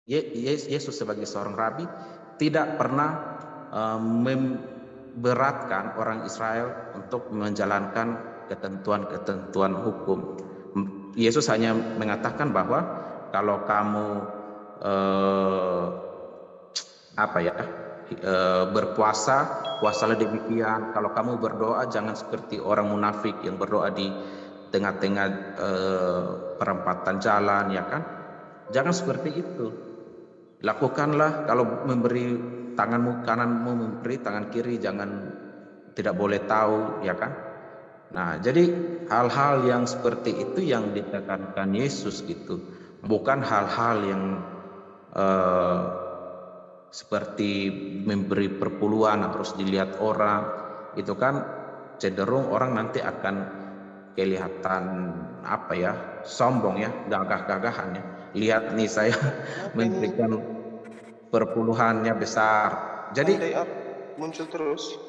Yesus sebagai seorang rabi tidak pernah memberatkan orang Israel untuk menjalankan ketentuan-ketentuan hukum. Yesus hanya mengatakan bahwa kalau kamu berpuasa, puasalah demikian. Kalau kamu berdoa, jangan seperti orang munafik yang berdoa di tengah-tengah perempatan jalan, ya kan? Jangan seperti itu. Lakukanlah, kalau memberi tanganmu kananmu, memberi tangan kiri, jangan, tidak boleh tahu, ya kan? Nah, jadi hal-hal yang seperti itu yang ditekankan Yesus gitu, bukan hal-hal yang seperti memberi perpuluhan terus dilihat orang. Itu kan cenderung orang nanti akan kelihatan sombong ya, gagah-gagahan ya. Lihat nih, saya memberikan perpuluhannya besar. Jadi muncul terus.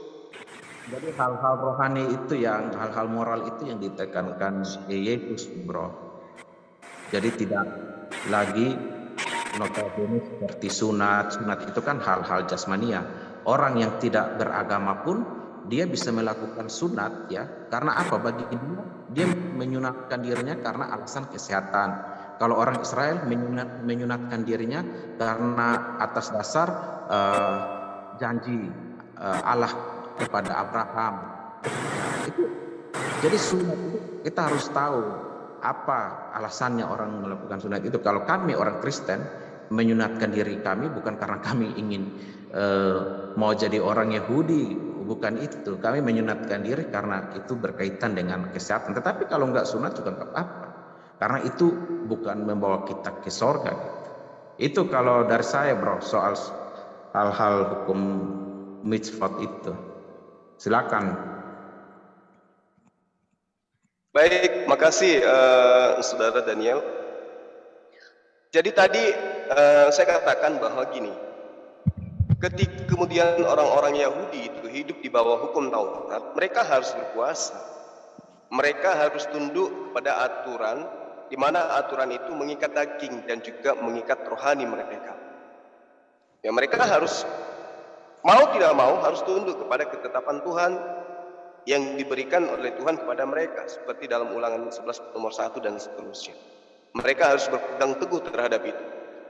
Jadi hal-hal rohani itu, yang hal-hal moral itu yang ditekankan Yesus, bro. Jadi tidak lagi notabene seperti sunat itu kan hal-hal jasmania. Orang yang tidak beragama pun dia bisa melakukan sunat, ya. Karena apa? Bagi dia menyunatkan dirinya karena alasan kesehatan. Kalau orang Israel menyunatkan dirinya karena atas dasar janji Allah kepada Abraham. Itu jadi sunat itu kita harus tahu apa alasannya orang melakukan sunat itu. Kalau kami orang Kristen menyunatkan diri kami bukan karena kami ingin mau jadi orang Yahudi, bukan itu. Kami menyunatkan diri karena itu berkaitan dengan kesehatan. Tetapi kalau nggak sunat juga nggak apa-apa, karena itu bukan membawa kita ke sorga gitu. Itu kalau dari saya, bro, soal hal-hal hukum mitzvot itu. Silakan. Baik, makasih Saudara Daniel. Jadi tadi saya katakan bahwa gini, ketika kemudian orang-orang Yahudi itu hidup di bawah hukum Taurat, mereka harus berpuasa, mereka harus tunduk kepada aturan, di mana aturan itu mengikat daging dan juga mengikat rohani mereka. Ya, mereka harus mau tidak mau harus tunduk kepada ketetapan Tuhan yang diberikan oleh Tuhan kepada mereka, seperti dalam Ulangan 11 nomor 1 dan seterusnya. Mereka harus berpegang teguh terhadap itu.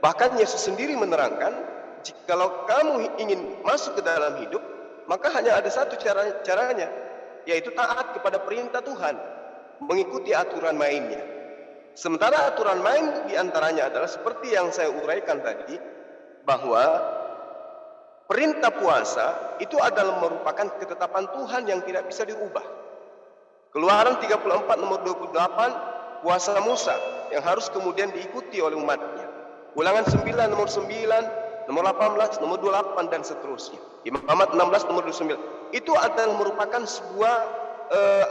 Bahkan Yesus sendiri menerangkan, jikalau kamu ingin masuk ke dalam hidup, maka hanya ada satu caranya, yaitu taat kepada perintah Tuhan, mengikuti aturan mainnya. Sementara aturan main diantaranya adalah seperti yang saya uraikan tadi, bahwa perintah puasa itu adalah merupakan ketetapan Tuhan yang tidak bisa dirubah. Keluaran 34 nomor 28, puasa Musa yang harus kemudian diikuti oleh umatnya. Ulangan 9 nomor 9, nomor 18, nomor 28 dan seterusnya. Imamat 16 nomor 29. Itu adalah merupakan sebuah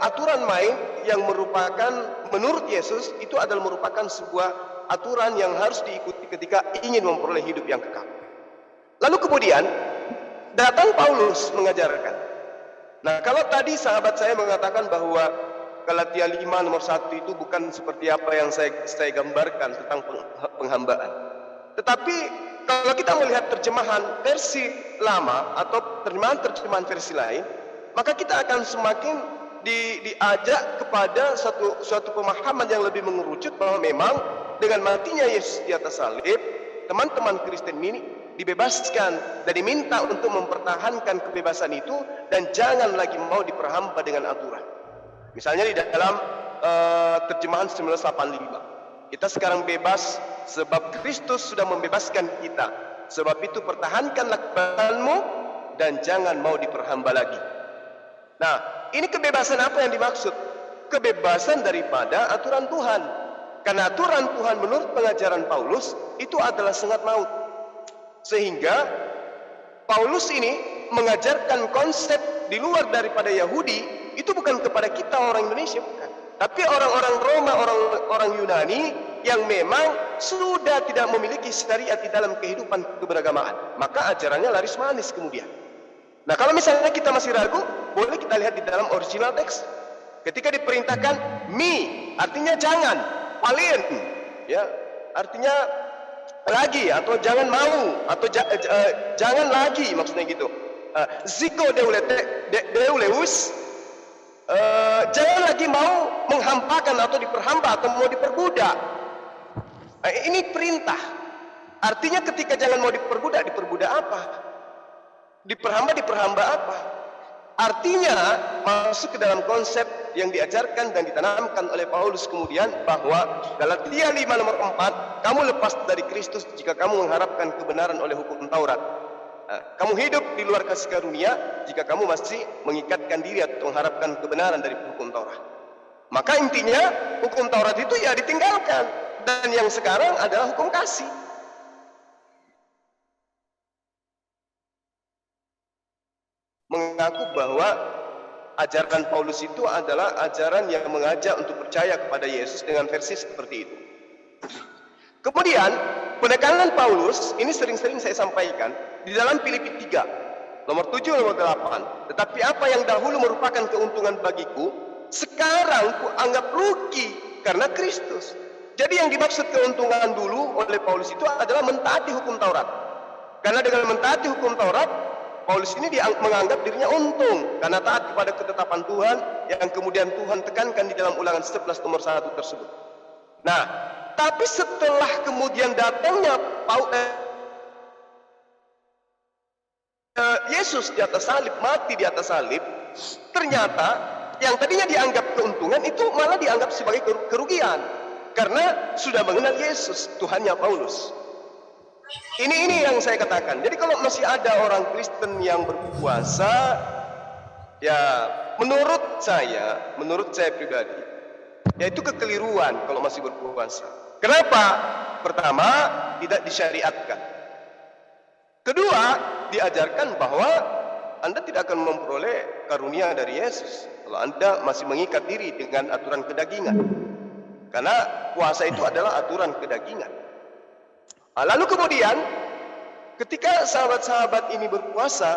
aturan main yang merupakan, menurut Yesus, itu adalah merupakan sebuah aturan yang harus diikuti ketika ingin memperoleh hidup yang kekal. Lalu kemudian datang Paulus mengajarkan. Nah, kalau tadi sahabat saya mengatakan bahwa Galatia 5 nomor 1 itu bukan seperti apa yang saya gambarkan tentang penghambaan. Tetapi kalau kita melihat terjemahan versi lama atau terjemahan versi lain, maka kita akan semakin diajak kepada suatu pemahaman yang lebih mengerucut bahwa memang dengan matinya Yesus di atas salib, teman-teman Kristen ini dibebaskan dan diminta untuk mempertahankan kebebasan itu dan jangan lagi mau diperhamba dengan aturan. Misalnya di dalam terjemahan 1985, kita sekarang bebas sebab Kristus sudah membebaskan kita. Sebab itu pertahankanlah kebebasanmu dan jangan mau diperhamba lagi. Nah, ini kebebasan apa yang dimaksud? Kebebasan daripada aturan Tuhan. Karena aturan Tuhan menurut pengajaran Paulus itu adalah sengat maut. Sehingga Paulus ini mengajarkan konsep di luar daripada Yahudi, itu bukan kepada kita orang Indonesia, bukan. Tapi orang-orang Roma, orang Yunani yang memang sudah tidak memiliki syariat di dalam kehidupan keberagamaan. Maka ajarannya laris manis kemudian. Nah, kalau misalnya kita masih ragu, boleh kita lihat di dalam original teks. Ketika diperintahkan mi, artinya jangan, palin, ya, artinya lagi, atau jangan mau, atau jangan lagi, maksudnya gitu. Ziko deuleus, jangan lagi mau menghampakan atau diperhamba atau mau diperbudak. Ini perintah. Artinya ketika jangan mau diperbudak apa? Diperhamba apa? Artinya masuk ke dalam konsep yang diajarkan dan ditanamkan oleh Paulus kemudian, bahwa Galatia 5 nomor 4, kamu lepas dari Kristus jika kamu mengharapkan kebenaran oleh hukum Taurat. Kamu hidup di luar kasih karunia jika kamu masih mengikatkan diri atau mengharapkan kebenaran dari hukum Taurat. Maka intinya hukum Taurat itu ya ditinggalkan, dan yang sekarang adalah hukum kasih. Mengaku bahwa ajaran Paulus itu adalah ajaran yang mengajak untuk percaya kepada Yesus dengan versi seperti itu. Kemudian penekanan Paulus ini sering-sering saya sampaikan di dalam Filipi 3 nomor 7 nomor 8. Tetapi apa yang dahulu merupakan keuntungan bagiku, sekarang ku anggap rugi karena Kristus. Jadi yang dimaksud keuntungan dulu oleh Paulus itu adalah mentaati hukum Taurat. Karena dengan mentaati hukum Taurat, Paulus ini menganggap dirinya untung karena taat kepada ketetapan Tuhan yang kemudian Tuhan tekankan di dalam Ulangan 11 nomor 1 tersebut. Nah, tapi setelah kemudian datangnya Yesus di atas salib, mati di atas salib, ternyata yang tadinya dianggap keuntungan itu malah dianggap sebagai kerugian karena sudah mengenal Yesus, Tuhannya Paulus. Ini yang saya katakan. Jadi kalau masih ada orang Kristen yang berpuasa, ya menurut saya pribadi, ya itu kekeliruan kalau masih berpuasa. Kenapa? Pertama, tidak disyariatkan. Kedua, diajarkan bahwa Anda tidak akan memperoleh karunia dari Yesus kalau Anda masih mengikat diri dengan aturan kedagingan. Karena puasa itu adalah aturan kedagingan. Lalu kemudian ketika sahabat-sahabat ini berpuasa,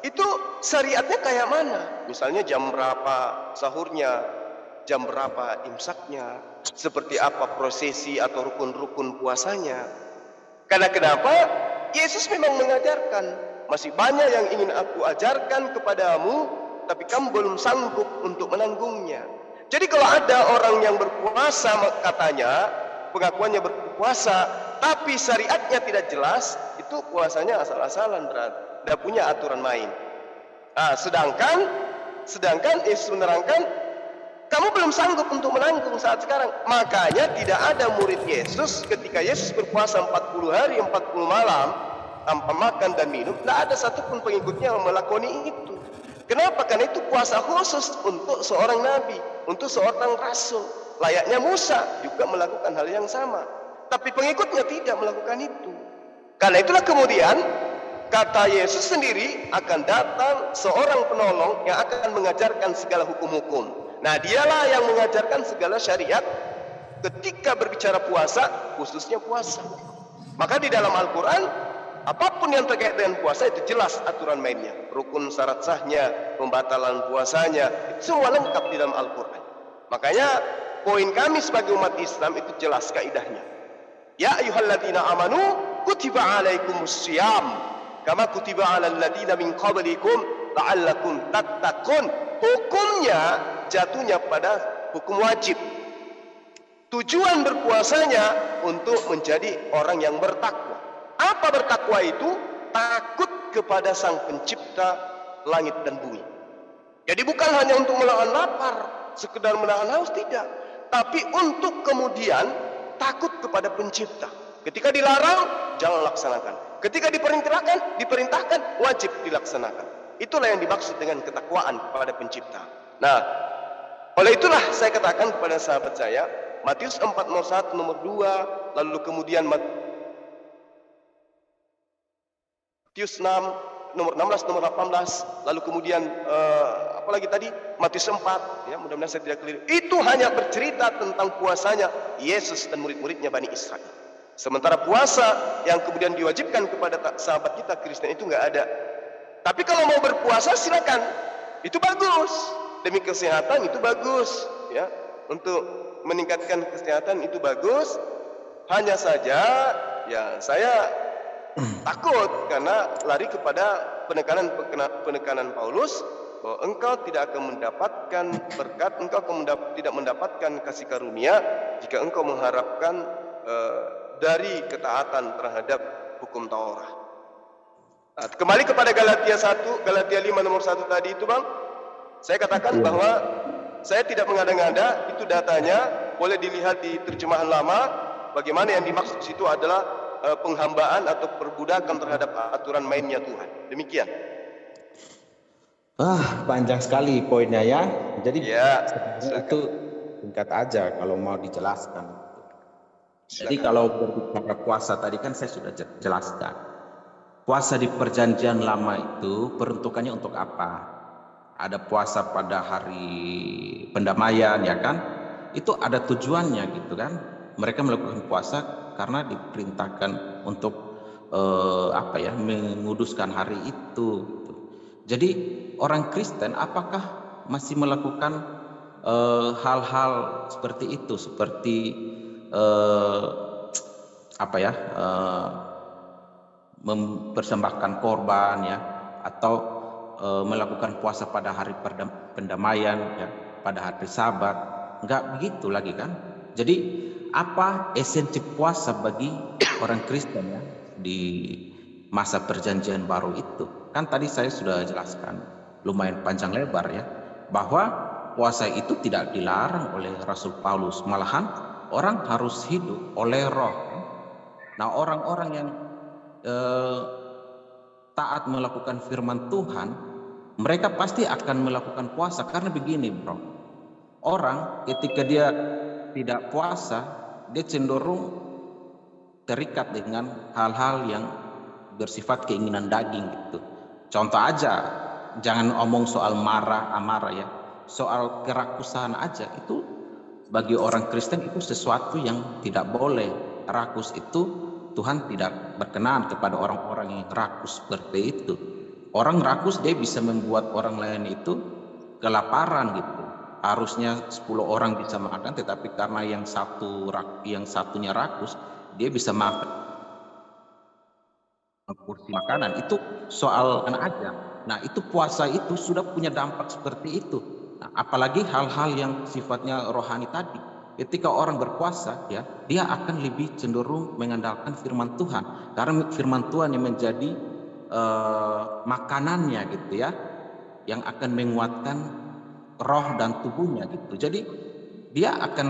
itu syariatnya kayak mana? Misalnya jam berapa sahurnya, jam berapa imsaknya, seperti apa prosesi atau rukun-rukun puasanya. Karena kenapa? Yesus memang mengajarkan, masih banyak yang ingin aku ajarkan kepadamu, tapi kamu belum sanggup untuk menanggungnya. Jadi kalau ada orang yang berpuasa, katanya pengakuannya berpuasa, tapi syariatnya tidak jelas, itu puasanya asal-asalan, berarti tidak punya aturan main. Sedangkan Yesus menerangkan, kamu belum sanggup untuk menanggung saat sekarang. Makanya tidak ada murid Yesus ketika Yesus berpuasa 40 hari 40 malam tanpa makan dan minum, tidak ada satupun pengikutnya yang melakoni itu. Kenapa? Karena itu puasa khusus untuk seorang nabi, untuk seorang rasul. Layaknya Musa juga melakukan hal yang sama, tapi pengikutnya tidak melakukan itu. Karena itulah kemudian kata Yesus sendiri, akan datang seorang penolong yang akan mengajarkan segala hukum-hukum. Nah, dialah yang mengajarkan segala syariat ketika berbicara puasa, khususnya puasa. Maka di dalam Al-Quran, apapun yang terkait dengan puasa itu jelas aturan mainnya, rukun syarat sahnya, pembatalan puasanya, itu semua lengkap di dalam Al-Quran. Makanya poin kami sebagai umat Islam itu jelas kaidahnya. Ya ayyuhalladzina amanu kutiba alaikumussyiyam kama kutiba alal ladzina min qablikum la'allakum tattaqun. Hukumnya jatuhnya pada hukum wajib. Tujuan berpuasanya untuk menjadi orang yang bertakwa. Apa bertakwa itu? Takut kepada Sang Pencipta langit dan bumi. Jadi bukan hanya untuk menahan lapar, sekedar menahan haus, tidak, tapi untuk kemudian takut kepada Pencipta. Ketika dilarang, jangan laksanakan. Ketika diperintahkan, wajib dilaksanakan. Itulah yang dimaksud dengan ketakwaan kepada Pencipta. Nah, oleh itulah saya katakan kepada sahabat saya, Matius 4 nomor 1 nomor 2, lalu kemudian Matius 6 nomor 16 nomor 18, lalu kemudian apalagi tadi Matius 4, ya, mudah-mudahan saya tidak keliru. Itu hanya bercerita tentang puasanya Yesus dan murid-muridnya Bani Israel. Sementara puasa yang kemudian diwajibkan kepada sahabat kita Kristen itu nggak ada. Tapi kalau mau berpuasa silakan, itu bagus, demi kesehatan itu bagus, ya, untuk meningkatkan kesehatan itu bagus. Hanya saja ya saya takut karena lari kepada penekanan Paulus bahwa engkau tidak akan mendapatkan berkat, engkau tidak mendapatkan kasih karunia jika engkau mengharapkan dari ketaatan terhadap hukum Taurat. Nah, kembali kepada Galatia 5 nomor 1 tadi itu, Bang. Saya katakan bahwa saya tidak mengada-ngada, itu datanya boleh dilihat di terjemahan lama. Bagaimana yang dimaksud di situ adalah penghambaan atau perbudakan terhadap aturan mainnya Tuhan. Demikian. Panjang sekali poinnya ya. Jadi ya, itu singkat aja kalau mau dijelaskan. Jadi kalau berbicara puasa tadi kan saya sudah jelaskan. Puasa di perjanjian lama itu peruntukannya untuk apa? Ada puasa pada hari pendamaian ya kan? Itu ada tujuannya gitu kan? Mereka melakukan puasa karena diperintahkan untuk menguduskan hari itu. Gitu. Jadi orang Kristen apakah masih melakukan hal-hal seperti itu, seperti mempersembahkan korban ya, atau melakukan puasa pada hari pendamaian ya, pada hari Sabat? Enggak begitu lagi kan? Jadi apa esensi puasa bagi orang Kristen ya di masa perjanjian baru itu? Kan tadi saya sudah jelaskan lumayan panjang lebar ya, bahwa puasa itu tidak dilarang oleh Rasul Paulus, malahan orang harus hidup oleh roh. Nah, orang-orang yang taat melakukan firman Tuhan, mereka pasti akan melakukan puasa. Karena begini bro, orang ketika dia tidak puasa, dia cenderung terikat dengan hal-hal yang bersifat keinginan daging gitu. Contoh aja, jangan omong soal amarah ya, soal kerakusan aja, itu bagi orang Kristen itu sesuatu yang tidak boleh. Rakus itu Tuhan tidak berkenan kepada orang-orang yang rakus seperti itu. Orang rakus dia bisa membuat orang lain itu kelaparan gitu. Harusnya 10 orang bisa makan, tetapi karena yang satunya rakus, dia bisa makan kursi makanan. Itu soal aja. Nah, itu puasa itu sudah punya dampak seperti itu. Nah, apalagi hal-hal yang sifatnya rohani tadi. Ketika orang berpuasa ya, dia akan lebih cenderung mengandalkan firman Tuhan, karena firman Tuhan yang menjadi makanannya gitu ya, yang akan menguatkan roh dan tubuhnya gitu. Jadi dia akan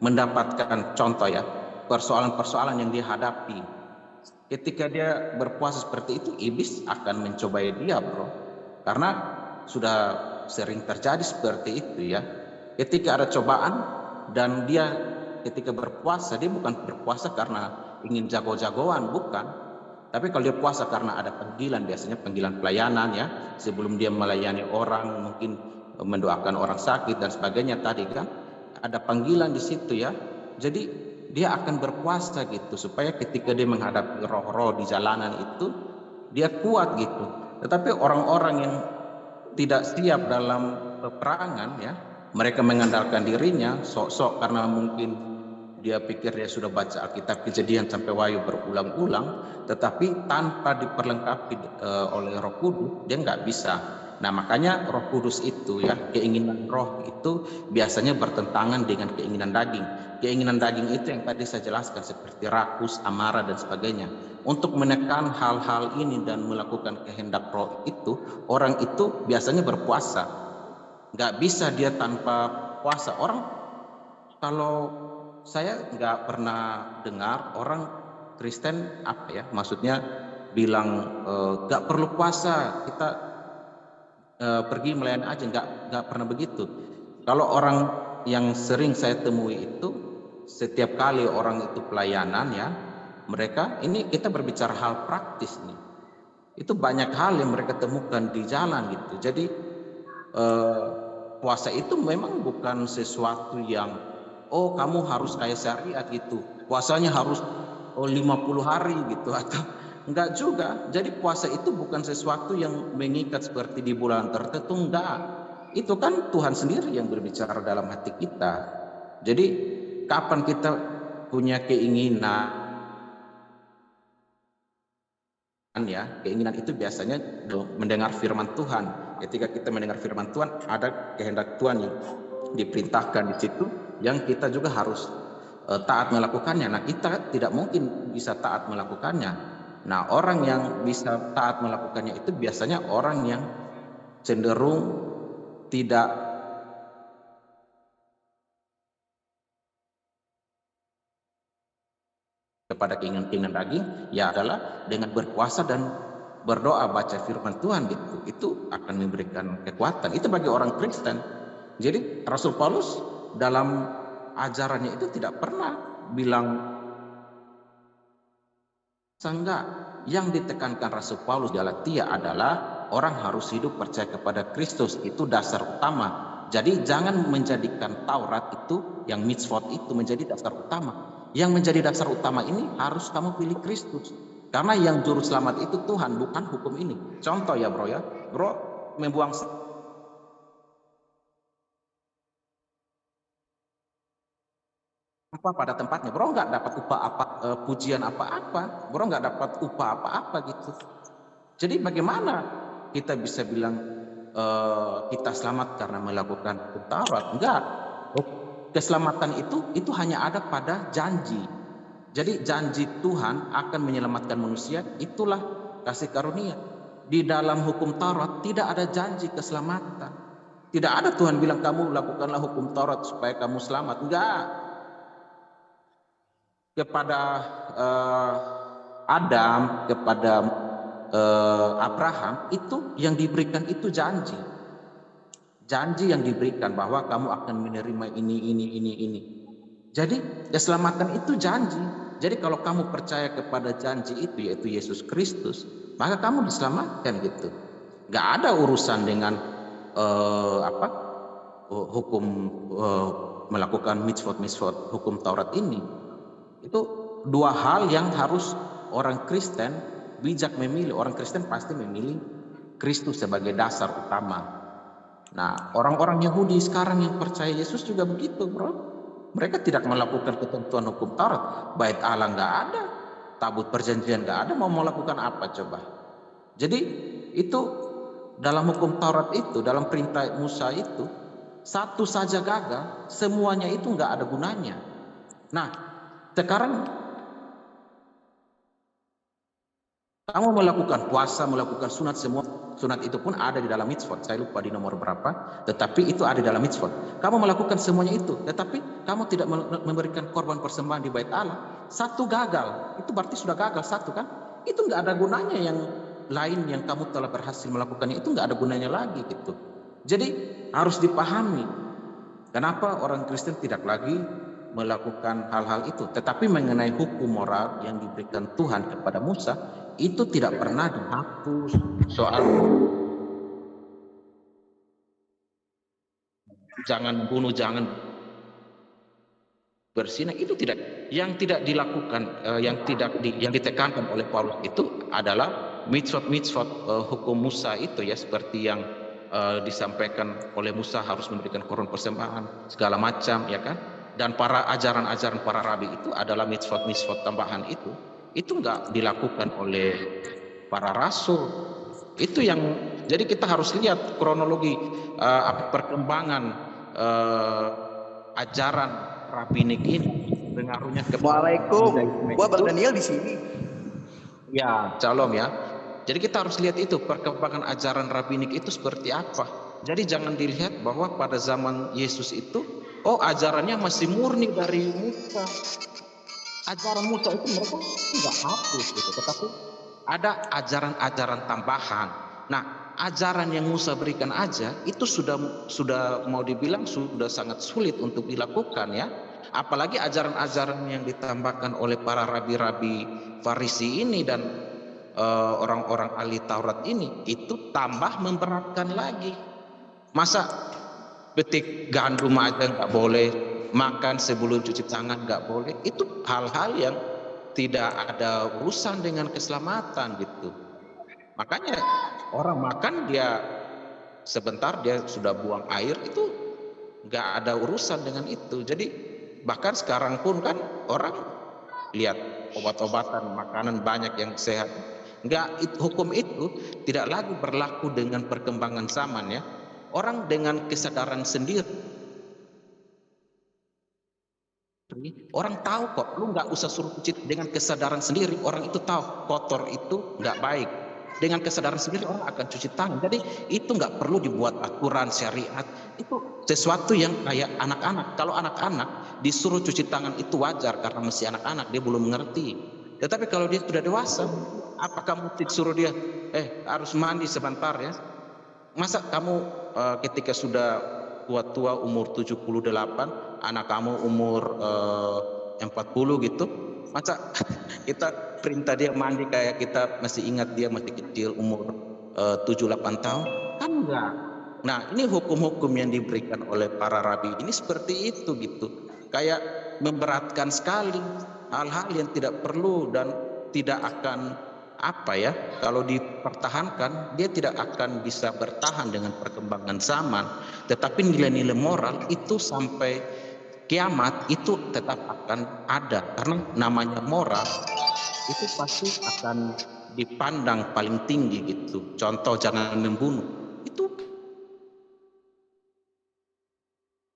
mendapatkan contoh ya, persoalan-persoalan yang dia hadapi. Ketika dia berpuasa seperti itu, iblis akan mencobai dia bro, karena sudah sering terjadi seperti itu ya. Ketika ada cobaan dan dia ketika berpuasa, dia bukan berpuasa karena ingin jago-jagoan, bukan. Tapi kalau dia puasa karena ada panggilan, biasanya panggilan pelayanan ya, sebelum dia melayani orang, mungkin mendoakan orang sakit dan sebagainya tadi kan, ada panggilan di situ ya. Jadi dia akan berpuasa gitu, supaya ketika dia menghadapi roh-roh di jalanan itu, dia kuat gitu. Tetapi orang-orang yang tidak siap dalam peperangan ya, mereka mengandalkan dirinya sok-sok karena mungkin dia pikir dia sudah baca Alkitab Kejadian sampai Wahyu berulang-ulang, tetapi tanpa diperlengkapi oleh Roh Kudus, dia nggak bisa. Nah, makanya Roh Kudus itu ya, keinginan roh itu biasanya bertentangan dengan keinginan daging. Keinginan daging itu yang tadi saya jelaskan, seperti rakus, amarah dan sebagainya. Untuk menekan hal-hal ini dan melakukan kehendak roh itu, orang itu biasanya berpuasa. Nggak bisa dia tanpa puasa. Orang, kalau saya nggak pernah dengar orang Kristen maksudnya bilang nggak perlu puasa, kita pergi melayani aja, nggak pernah begitu. Kalau orang yang sering saya temui itu, setiap kali orang itu pelayanan ya, mereka ini kita berbicara hal praktis nih, itu banyak hal yang mereka temukan di jalan gitu. Jadi puasa itu memang bukan sesuatu yang kamu harus kayak syariat gitu, puasanya harus 50 hari gitu, atau enggak juga. Jadi puasa itu bukan sesuatu yang mengikat seperti di bulan tertentu, enggak. Itu kan Tuhan sendiri yang berbicara dalam hati kita. Jadi kapan kita punya keinginan ya, keinginan itu biasanya mendengar firman Tuhan. Ketika kita mendengar firman Tuhan, ada kehendak Tuhan yang diperintahkan di situ, yang kita juga harus taat melakukannya. Nah, kita tidak mungkin bisa taat melakukannya. Nah, orang yang bisa taat melakukannya itu biasanya orang yang cenderung tidak kepada keinginan daging, ya adalah dengan berpuasa dan berdoa, baca firman Tuhan gitu. Itu akan memberikan kekuatan. Itu bagi orang Kristen. Jadi Rasul Paulus dalam ajarannya itu tidak pernah bilang enggak. Yang ditekankan Rasul Paulus di Galatia adalah orang harus hidup percaya kepada Kristus. Itu dasar utama. Jadi jangan menjadikan Taurat itu, yang mitzvot itu menjadi dasar utama. Yang menjadi dasar utama ini harus kamu pilih Kristus. Karena yang juru selamat itu Tuhan, bukan hukum ini. Contoh ya bro ya, bro membuang apa pada tempatnya, bro nggak dapat upah apa, pujian apa-apa, bro nggak dapat upah apa-apa gitu. Jadi bagaimana kita bisa bilang kita selamat karena melakukan Taurat? Enggak. Keselamatan itu hanya ada pada janji. Jadi janji Tuhan akan menyelamatkan manusia, itulah kasih karunia. Di dalam hukum Taurat tidak ada janji keselamatan. Tidak ada Tuhan bilang kamu lakukanlah hukum Taurat supaya kamu selamat. Enggak. Kepada Adam, kepada Abraham, itu yang diberikan itu janji. Janji yang diberikan bahwa kamu akan menerima ini. Jadi keselamatan itu janji. Jadi kalau kamu percaya kepada janji itu, yaitu Yesus Kristus, maka kamu diselamatkan gitu. Gak ada urusan dengan hukum melakukan mitzvot hukum Taurat ini. Itu dua hal yang harus orang Kristen bijak memilih. Orang Kristen pasti memilih Kristus sebagai dasar utama. Nah, orang-orang Yahudi sekarang yang percaya Yesus juga begitu, bro. Mereka tidak melakukan ketentuan hukum Taurat. Bait Allah nggak ada, tabut perjanjian nggak ada, mau melakukan apa coba? Jadi itu dalam hukum Taurat itu, dalam perintah Musa itu, satu saja gagal, semuanya itu nggak ada gunanya. Nah, sekarang kamu melakukan puasa, melakukan sunat, semua sunat itu pun ada di dalam mitzvot. Saya lupa di nomor berapa, tetapi itu ada di dalam mitzvot. Kamu melakukan semuanya itu, tetapi kamu tidak memberikan korban persembahan di bait Allah. Satu gagal, itu berarti sudah gagal satu kan? Itu nggak ada gunanya. Yang lain yang kamu telah berhasil melakukannya itu nggak ada gunanya lagi gitu. Jadi harus dipahami kenapa orang Kristen tidak lagi melakukan hal-hal itu. Tetapi mengenai hukum moral yang diberikan Tuhan kepada Musa, itu tidak pernah dihapus. Soal jangan bunuh, jangan berzina, itu tidak. Yang tidak dilakukan, yang ditekankan oleh Paulus itu adalah mitzvot hukum Musa itu ya, seperti yang disampaikan oleh Musa, harus memberikan korban persembahan segala macam ya kan. Dan para ajaran-ajaran para rabi itu adalah mitzvot tambahan itu enggak dilakukan oleh para rasul. Itu yang jadi kita harus lihat kronologi perkembangan ajaran rabbinik ini, pengaruhnya ke. Waalaikum. Gua Bang Daniel di sini. Ya, shalom ya. Jadi kita harus lihat itu perkembangan ajaran rabbinik itu seperti apa. Jadi jangan dilihat bahwa pada zaman Yesus itu ajarannya masih murni dari Musa. Ajaran Musa itu mereka tidak hapus gitu, tetapi ada ajaran-ajaran tambahan. Nah, ajaran yang Musa berikan aja itu sudah mau dibilang sudah sangat sulit untuk dilakukan ya. Apalagi ajaran-ajaran yang ditambahkan oleh para rabi-rabi Farisi ini dan orang-orang ahli Taurat ini, itu tambah memberatkan lagi. Masa petik gandum aja nggak boleh, makan sebelum cuci tangan nggak boleh, itu hal-hal yang tidak ada urusan dengan keselamatan gitu. Makanya orang makan dia sebentar dia sudah buang air, itu nggak ada urusan dengan itu. Jadi bahkan sekarang pun kan orang lihat obat-obatan, makanan banyak yang sehat, Hukum itu tidak lagi berlaku dengan perkembangan zaman ya. Orang dengan kesadaran sendiri, orang tahu kok, lu nggak usah suruh cuci dengan kesadaran sendiri, orang itu tahu kotor itu nggak baik. Dengan kesadaran sendiri orang akan cuci tangan. Jadi itu nggak perlu dibuat aturan syariat. Itu sesuatu yang kayak anak-anak. Kalau anak-anak disuruh cuci tangan itu wajar karena masih anak-anak, dia belum mengerti. Tetapi kalau dia sudah dewasa, apakah mesti disuruh dia harus mandi sebentar ya? Masa kamu ketika sudah tua-tua umur 78, anak kamu umur 40 gitu, masa kita perintah dia mandi kayak kita masih ingat dia masih kecil umur 7-8 tahun? Kan enggak. Nah, ini hukum-hukum yang diberikan oleh para rabi ini seperti itu gitu. Kayak memberatkan sekali, hal-hal yang tidak perlu dan tidak akan kalau dipertahankan dia tidak akan bisa bertahan dengan perkembangan zaman. Tetapi nilai-nilai moral itu sampai kiamat itu tetap akan ada, karena namanya moral itu pasti akan dipandang paling tinggi gitu. Contoh, jangan membunuh, itu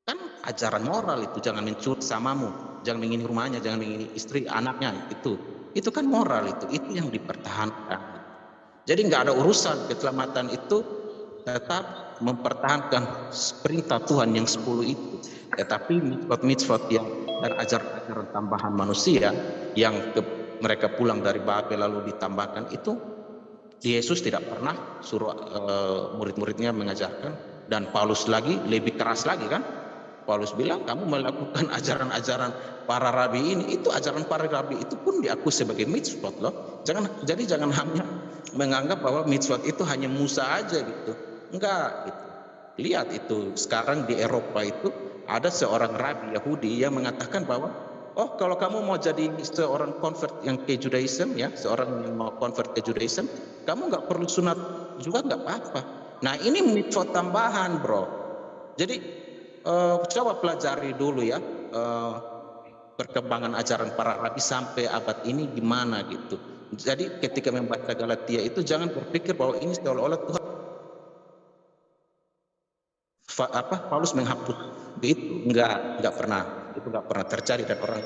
kan ajaran moral. Itu jangan mencuri samamu, jangan mengingini rumahnya, jangan mengingini istri anaknya, itu kan moral. Itu yang dipertahankan. Jadi nggak ada urusan keselamatan, itu tetap mempertahankan perintah Tuhan yang 10 itu. Tetapi mitzvot yang dan ajaran-ajaran tambahan manusia yang mereka pulang dari Babel lalu ditambahkan, itu Yesus tidak pernah suruh murid-muridnya mengajarkan. Dan Paulus lagi lebih keras lagi kan. Paulus bilang, kamu melakukan ajaran-ajaran para rabi ini, itu ajaran para rabi itu pun diakui sebagai mitzvot loh. Jadi jangan hanya menganggap bahwa mitzvot itu hanya Musa aja gitu. Enggak gitu. Lihat itu sekarang di Eropa itu ada seorang rabi Yahudi yang mengatakan bahwa kalau kamu mau jadi seorang convert yang ke Judaism ya, seorang yang mau convert ke Judaism, kamu nggak perlu sunat juga nggak apa-apa. Nah, ini mitzvot tambahan, bro. Jadi coba pelajari dulu ya perkembangan ajaran para rabi sampai abad ini gimana gitu. Jadi ketika membaca Galatia itu jangan berpikir bahwa ini seolah-olah Tuhan Paulus menghapus itu. Enggak pernah. Itu enggak pernah terjadi, dan orang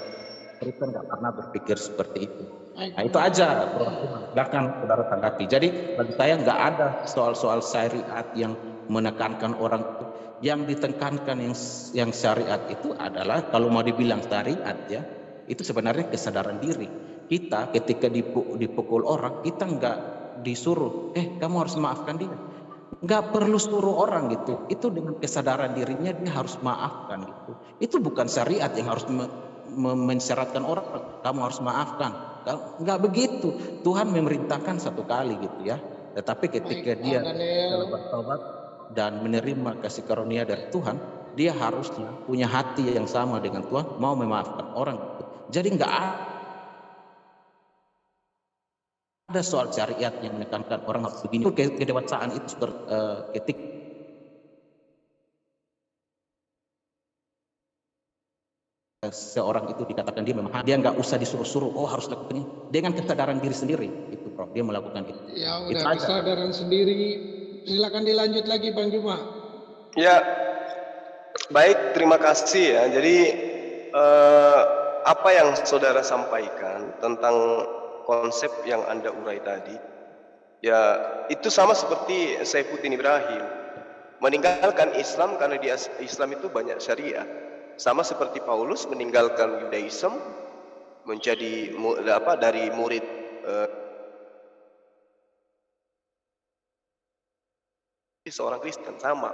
Kristen enggak pernah berpikir seperti itu. Nah, itu aja, bro. Silakan saudara tanggapi. Jadi bagi saya enggak ada soal-soal syariat yang menekankan orang. Yang ditekankan yang syariat itu adalah, kalau mau dibilang syariat ya, itu sebenarnya kesadaran diri. Kita ketika dipukul orang, kita enggak disuruh kamu harus maafkan dia. Enggak perlu suruh orang gitu. Itu dengan kesadaran dirinya dia harus maafkan gitu. Itu bukan syariat yang harus mensyaratkan orang kamu harus maafkan. Enggak begitu. Tuhan memerintahkan satu kali gitu ya. Tetapi ketika dia telah bertobat dan menerima kasih karunia dari Tuhan, dia harusnya punya hati yang sama dengan Tuhan, mau memaafkan orang gitu. Jadi enggak ada soal syariat yang menekankan orang harus begini. Kedewasaan itu ketika seorang itu dikatakan dia memahami, dia nggak usah disuruh-suruh, harus lakukan ini. Dengan kesadaran diri sendiri, itu Prof, dia melakukan itu. Ya udah, kesadaran sendiri. Silakan dilanjut lagi Bang Juma. Ya, baik, terima kasih ya. Jadi apa yang saudara sampaikan tentang konsep yang Anda urai tadi, ya itu sama seperti Saifuddin Ibrahim meninggalkan Islam karena di Islam itu banyak syariat. Sama seperti Paulus meninggalkan Yudaism menjadi dari murid seorang Kristen, sama.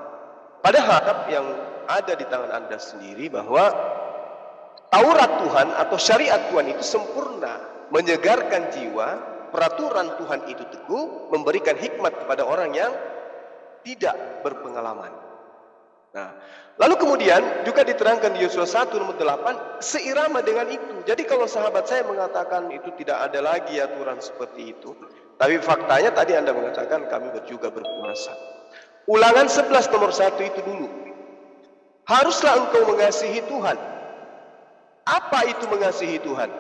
Padahal yang ada di tangan Anda sendiri bahwa Taurat Tuhan atau syariat Tuhan itu sempurna, menyegarkan jiwa, peraturan Tuhan itu teguh, memberikan hikmat kepada orang yang tidak berpengalaman. Nah, lalu kemudian juga diterangkan di Yosua 1 nomor 8 seirama dengan itu. Jadi kalau sahabat saya mengatakan itu tidak ada lagi aturan seperti itu, tapi faktanya tadi Anda mengatakan kami juga berpuasa. Ulangan 11 nomor 1 itu dulu. Haruslah engkau mengasihi Tuhan. Apa itu mengasihi Tuhan?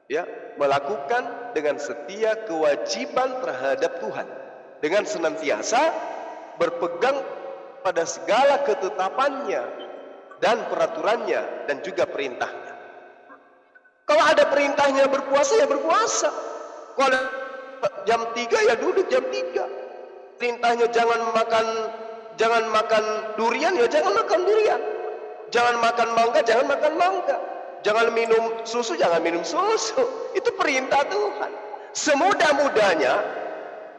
Ya, melakukan dengan setia kewajiban terhadap Tuhan, dengan senantiasa berpegang pada segala ketetapannya dan peraturannya dan juga perintahnya. Kalau ada perintahnya berpuasa, ya berpuasa. Kalau jam 3 ya duduk jam 3. Perintahnya jangan makan durian, ya jangan makan durian. Jangan makan mangga, jangan makan mangga. Jangan minum susu, jangan minum susu. Itu perintah Tuhan. Semudah-mudahnya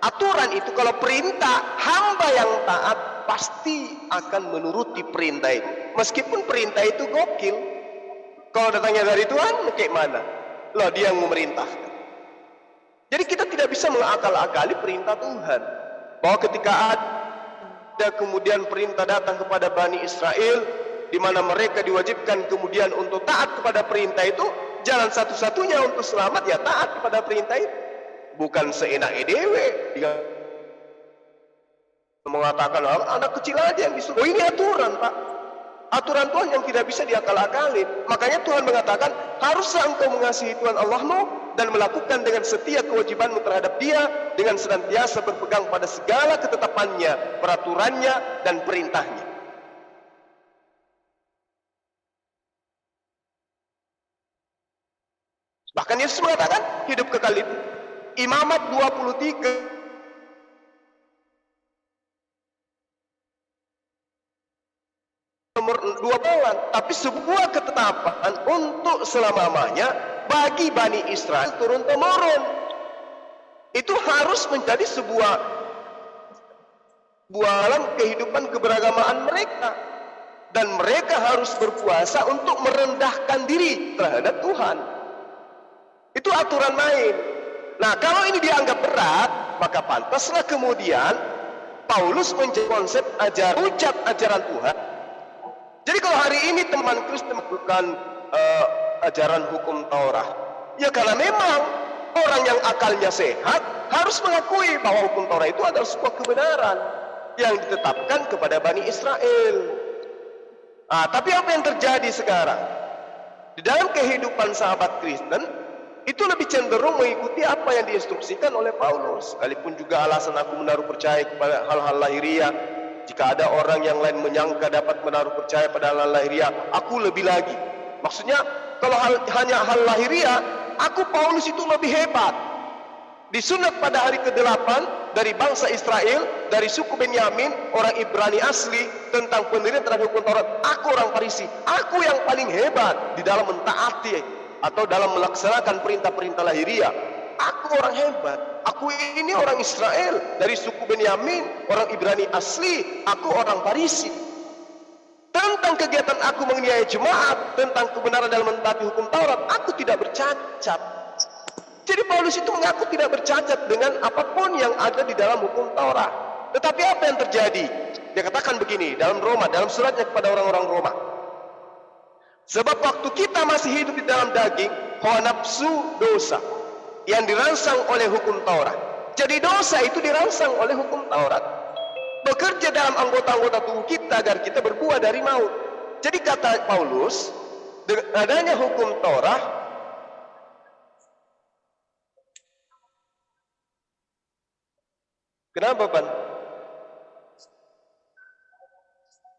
aturan itu, kalau perintah, hamba yang taat pasti akan menuruti perintah itu. Meskipun perintah itu gokil. Kalau datangnya dari Tuhan, kayak mana? Lah dia yang memerintahkan. Jadi kita tidak bisa mengakal-akali perintah Tuhan. Bahwa ketika ada kemudian perintah datang kepada Bani Israel, di mana mereka diwajibkan kemudian untuk taat kepada perintah itu, jalan satu-satunya untuk selamat ya taat kepada perintah itu. Bukan seenak edewe mengatakan anak kecil aja yang disuruh. Oh, ini aturan, Pak. Aturan Tuhan yang tidak bisa diakal-akali. Makanya Tuhan mengatakan, haruslah engkau mengasihi Tuhan Allahmu dan melakukan dengan setia kewajibanmu terhadap Dia, dengan senantiasa berpegang pada segala ketetapannya, peraturannya dan perintahnya. Bahkan Yesus mengatakan hidup kekal itu. Imamat 23 nomor 2, tapi sebuah ketetapan untuk selama-lamanya bagi Bani Israel turun temurun. Itu harus menjadi sebuah alam kehidupan keberagamaan mereka, dan mereka harus berpuasa untuk merendahkan diri terhadap Tuhan. Itu aturan main. Nah, kalau ini dianggap berat, maka pantaslah kemudian Paulus menjadi konsep ajaran Tuhan. Jadi kalau hari ini teman Kristen melakukan ajaran hukum Taurat, ya karena memang orang yang akalnya sehat harus mengakui bahwa hukum Taurat itu adalah sebuah kebenaran yang ditetapkan kepada Bani Israel. Tapi apa yang terjadi sekarang? Di dalam kehidupan sahabat Kristen, itu lebih cenderung mengikuti apa yang diinstruksikan oleh Paulus. Sekalipun juga alasan aku menaruh percaya kepada hal-hal lahiriah. Jika ada orang yang lain menyangka dapat menaruh percaya pada hal lahiriah, aku lebih lagi. Maksudnya, kalau hanya hal lahiriah, aku Paulus itu lebih hebat. Disunat pada hari ke-8 dari bangsa Israel, dari suku Benyamin, orang Ibrani asli, tentang pendirian terhadap hukum Taurat. Aku orang Farisi, aku yang paling hebat di dalam mentaati atau dalam melaksanakan perintah-perintah lahiriah. Aku orang hebat. Aku ini orang Israel dari suku Benyamin, orang Ibrani asli. Aku orang Farisi. Tentang kegiatan aku menganiaya jemaat, tentang kebenaran dalam mentaati hukum Taurat, aku tidak bercacat. Jadi Paulus itu mengaku tidak bercacat dengan apapun yang ada di dalam hukum Taurat. Tetapi apa yang terjadi? Dia katakan begini dalam Roma, dalam suratnya kepada orang-orang Roma. Sebab waktu kita masih hidup di dalam daging, hawa nafsu dosa yang dirangsang oleh hukum Taurat. Jadi dosa itu dirangsang oleh hukum Taurat, bekerja dalam anggota-anggota tubuh kita agar kita berbuah dari maut. Jadi kata Paulus, dengan adanya hukum Taurat, kenapa, Pan?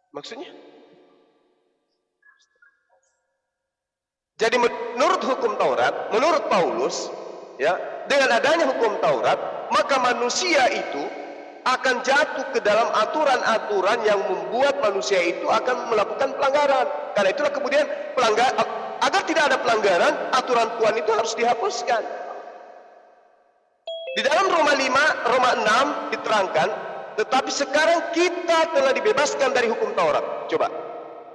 Maksudnya? Jadi menurut hukum Taurat, menurut Paulus, ya, dengan adanya hukum Taurat, maka manusia itu akan jatuh ke dalam aturan-aturan yang membuat manusia itu akan melakukan pelanggaran. Karena itulah kemudian agar tidak ada pelanggaran, aturan Tuhan itu harus dihapuskan. Di dalam Roma 6 diterangkan, tetapi sekarang kita telah dibebaskan dari hukum Taurat. Coba.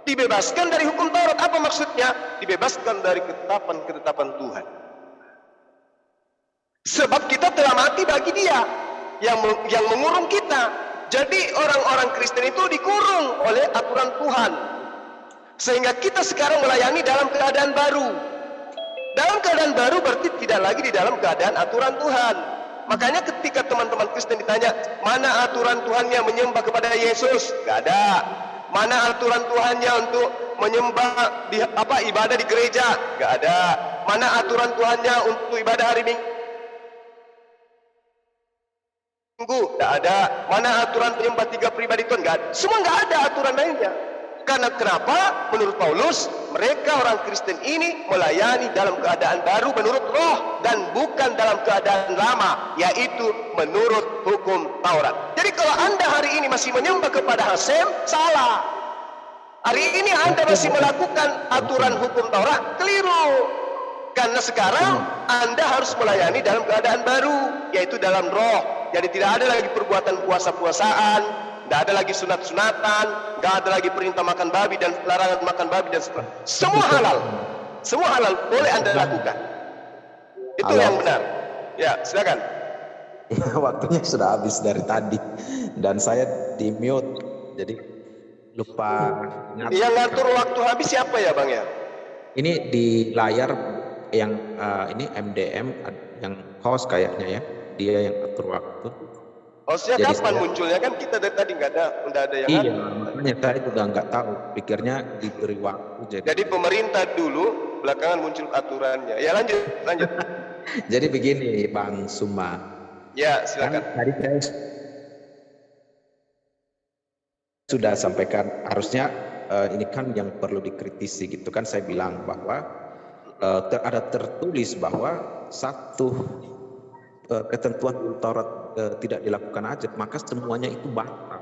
Dibebaskan dari hukum Taurat, apa maksudnya? Dibebaskan dari ketetapan-ketetapan Tuhan. Sebab kita telah mati bagi Dia yang mengurung kita. Jadi orang-orang Kristen itu dikurung oleh aturan Tuhan, sehingga kita sekarang melayani dalam keadaan baru. Dalam keadaan baru berarti tidak lagi di dalam keadaan aturan Tuhan. Makanya ketika teman-teman Kristen ditanya, mana aturan Tuhannya menyembah kepada Yesus? Gak ada. Mana aturan Tuhannya untuk menyembah ibadah di gereja? Gak ada. Mana aturan Tuhannya untuk ibadah hari Minggu? Tidak ada. Mana aturan penyembah 3 pribadi Tuhan? Nggak ada. Semua nggak ada aturan lainnya. Karena kenapa? Menurut Paulus, mereka orang Kristen ini melayani dalam keadaan baru menurut roh dan bukan dalam keadaan lama, yaitu menurut hukum Taurat. Jadi kalau Anda hari ini masih menyembah kepada Hasem, salah. Hari ini Anda masih melakukan aturan hukum Taurat, keliru. Karena sekarang Anda harus melayani dalam keadaan baru, yaitu dalam roh. Jadi tidak ada lagi perbuatan puasa-puasaan, tidak ada lagi sunat-sunatan, tidak ada lagi perintah makan babi dan larangan makan babi dan sebagainya. Semua halal boleh Anda lakukan. Itu yang benar. Ya, silakan. Waktunya sudah habis dari tadi dan saya di mute, jadi lupa. Yang ngatur waktu habis siapa ya Bang ya? Ini di layar yang ini MDM yang host kayaknya ya, dia yang atur waktu. Hostnya kapan munculnya, kan kita dari tadi nggak ada yang iya, makanya saya juga nggak tahu, pikirnya diberi waktu. Jadi pemerintah dulu, belakangan muncul aturannya. Ya lanjut. Jadi begini Bang Suma. Ya silakan. Kan tadi saya sudah sampaikan, harusnya ini kan yang perlu dikritisi gitu kan, saya bilang bahwa ada tertulis bahwa satu ketentuan Taurat tidak dilakukan aja, maka semuanya itu batal.